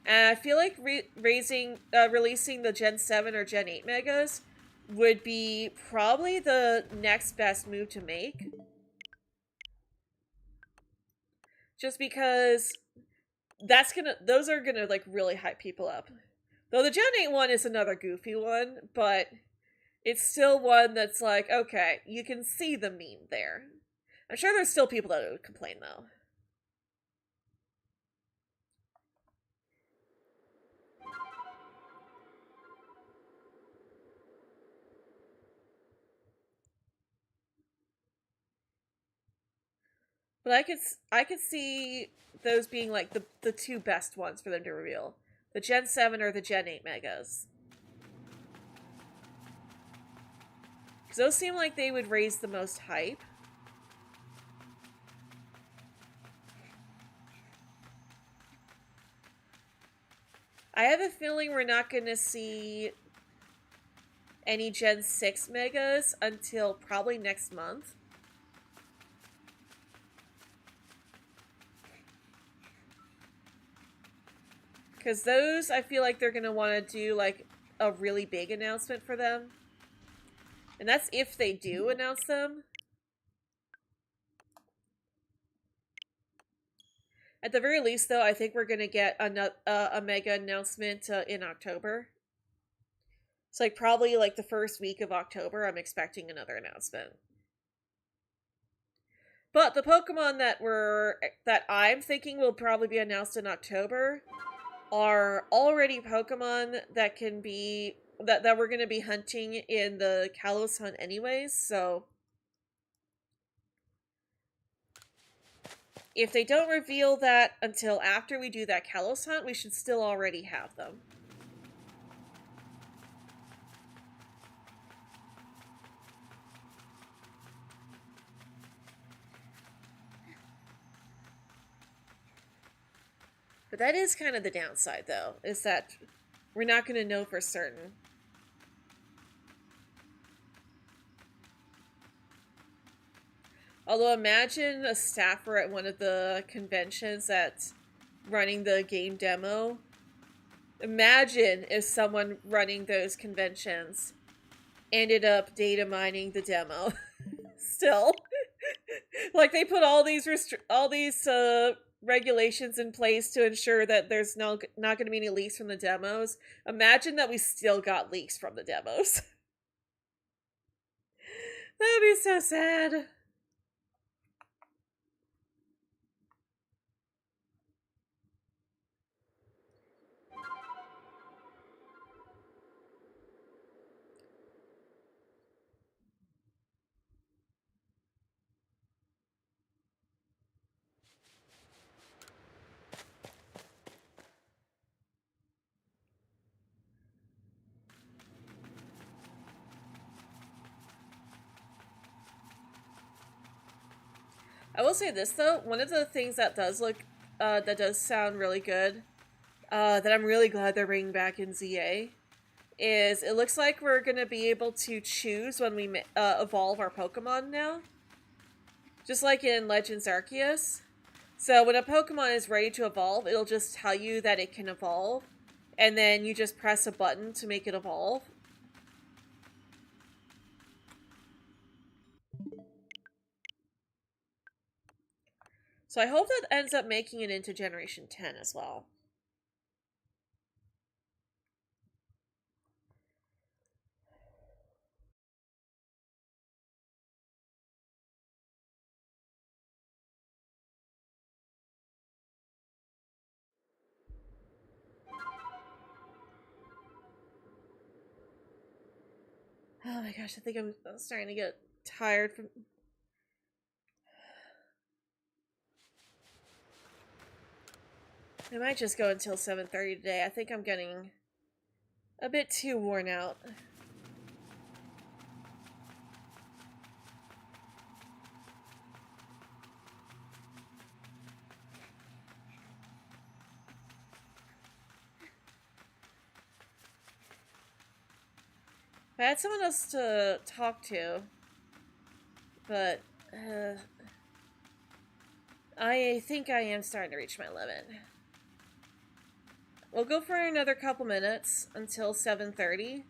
And I feel like releasing the Gen 7 or Gen 8 megas would be probably the next best move to make. just because those are gonna like really hype people up. Though the Gen 8 one is another goofy one, but it's still one that's like, okay, you can see the meme there. I'm sure there's still people that would complain though. But I could see those being like the two best ones for them to reveal. The Gen 7 or the Gen 8 Megas. Because those seem like they would raise the most hype. I have a feeling we're not going to see any Gen 6 Megas until probably next month. Because those, I feel like they're going to want to do like a really big announcement for them. And that's if they do announce them. At the very least, though, I think we're going to get a mega announcement in October. It's like probably like the first week of October, I'm expecting another announcement. But the Pokemon that I'm thinking will probably be announced in October are already Pokemon that can be that we're going to be hunting in the Kalos hunt anyways, so if they don't reveal that until after we do that Kalos hunt, we should still already have them. But that is kind of the downside, though, is that we're not going to know for certain. Although imagine a staffer at one of the conventions that's running the game demo. Imagine if someone running those conventions ended up data mining the demo. Still. Like they put all these regulations in place to ensure that there's not going to be any leaks from the demos. Imagine that we still got leaks from the demos. That would be so sad. I will say this though, one of the things that does sound really good, that I'm really glad they're bringing back in ZA, is it looks like we're gonna be able to choose when we evolve our Pokemon now, just like in Legends Arceus. So when a Pokemon is ready to evolve, it'll just tell you that it can evolve, and then you just press a button to make it evolve. So I hope that ends up making it into Generation 10 as well. Oh my gosh, I think I'm starting to get tired from... I might just go until 7:30 today. I think I'm getting a bit too worn out. I had someone else to talk to, but I think I am starting to reach my limit. We'll go for another couple minutes until 7:30.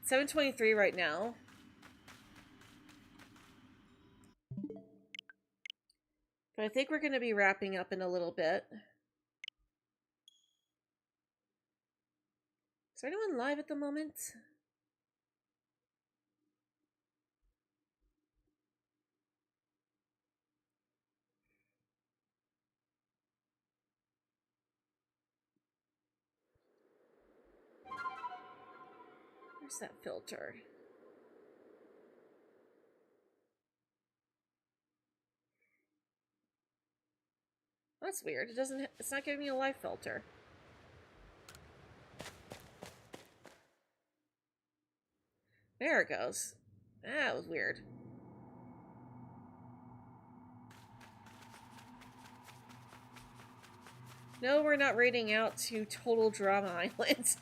7:23 right now. But I think we're going to be wrapping up in a little bit. Is there anyone live at the moment? Where's that filter? That's weird. It's not giving me a live filter. There it goes. That was weird. No, we're not raiding out to Total Drama Island.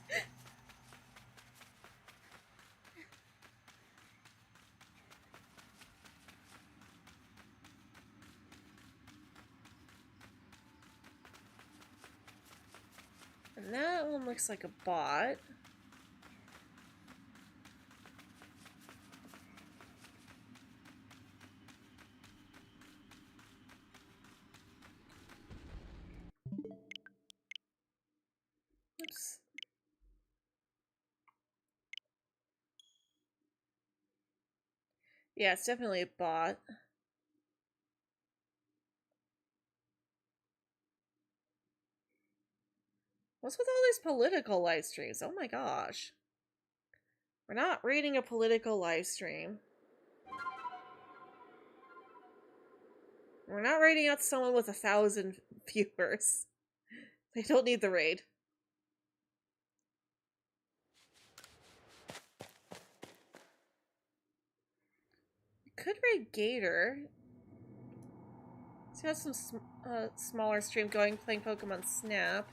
And that one looks like a bot. Oops. Yeah, it's definitely a bot. What's with all these political live streams? Oh my gosh. We're not reading a political live stream. We're not raiding out someone with 1,000 viewers. They don't need the raid. Could raid Gator. He's got some smaller stream going, playing Pokemon Snap.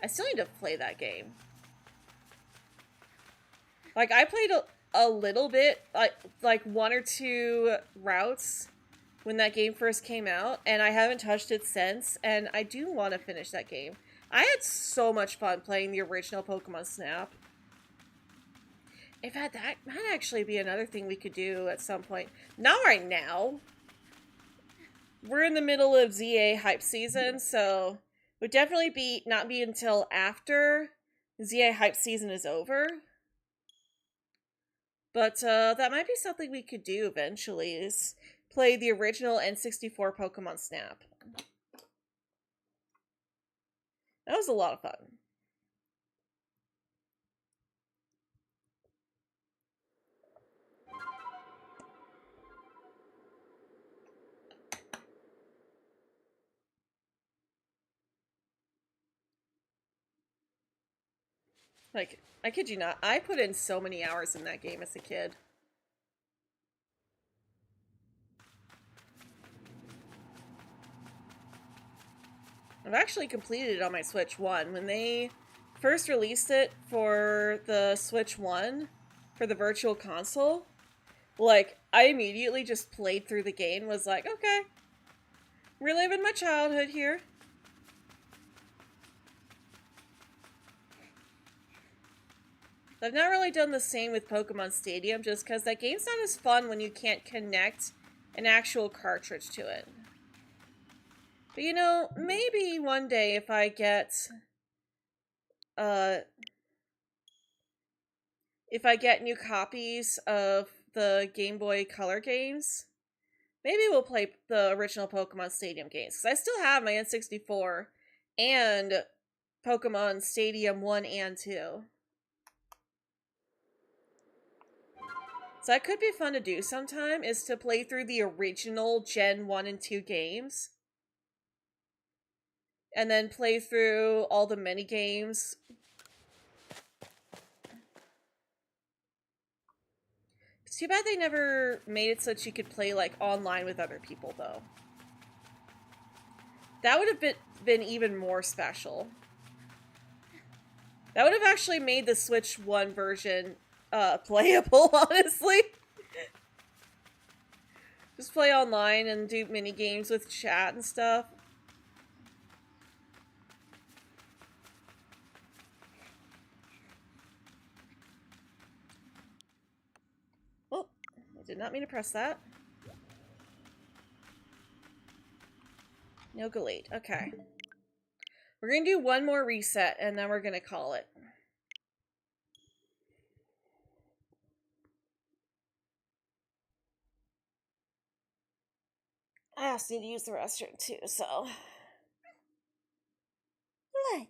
I still need to play that game. Like, I played a little bit, like 1 or 2 routes when that game first came out, and I haven't touched it since, and I do want to finish that game. I had so much fun playing the original Pokemon Snap. In fact, that might actually be another thing we could do at some point. Not right now. We're in the middle of ZA hype season, so it would definitely not be until after ZA hype season is over. But that might be something we could do eventually, is play the original N64 Pokemon Snap. That was a lot of fun. Like, I kid you not, I put in so many hours in that game as a kid. I've actually completed it on my Switch 1. When they first released it for the Switch 1, for the Virtual Console, like, I immediately just played through the game, was like, okay, reliving my childhood here. I've not really done the same with Pokemon Stadium, just because that game's not as fun when you can't connect an actual cartridge to it. But you know, maybe one day if I get new copies of the Game Boy Color games, maybe we'll play the original Pokemon Stadium games. Because I still have my N64 and Pokemon Stadium 1 and 2. So that could be fun to do sometime, is to play through the original Gen 1 and 2 games. And then play through all the mini games. It's too bad they never made it so that you could play, like, online with other people, though. That would have been even more special. That would have actually made the Switch 1 version playable, honestly. Just play online and do mini games with chat and stuff. Oh, I did not mean to press that. No Galate. Okay. We're going to do one more reset, and then we're going to call it. I also need to use the restroom, too, so... What?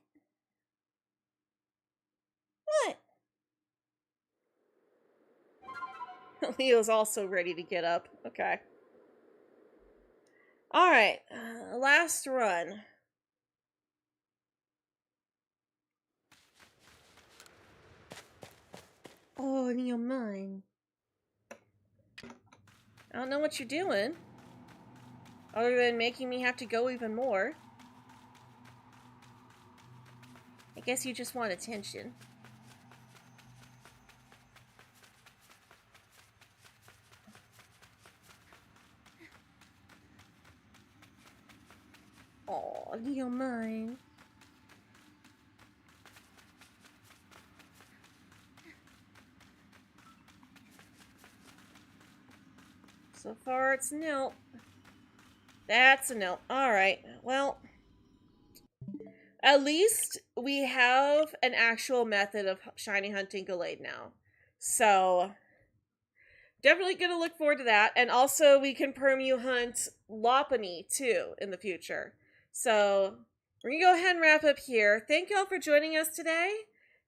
What? Leo's also ready to get up. Okay. Alright. Last run. Oh, Leo, mine. I don't know what you're doing. Other than making me have to go even more. I guess you just want attention. Oh, Leo, mine. So far, it's nil. That's a no. Alright, well... At least we have an actual method of shiny hunting Gallade now. So, definitely going to look forward to that. And also, we can permu hunt Lopunny, too, in the future. So, we're going to go ahead and wrap up here. Thank you all for joining us today.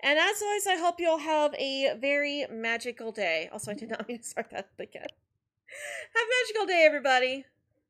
And as always, I hope you all have a very magical day. Also, I did not mean to start that up again. Have a magical day, everybody.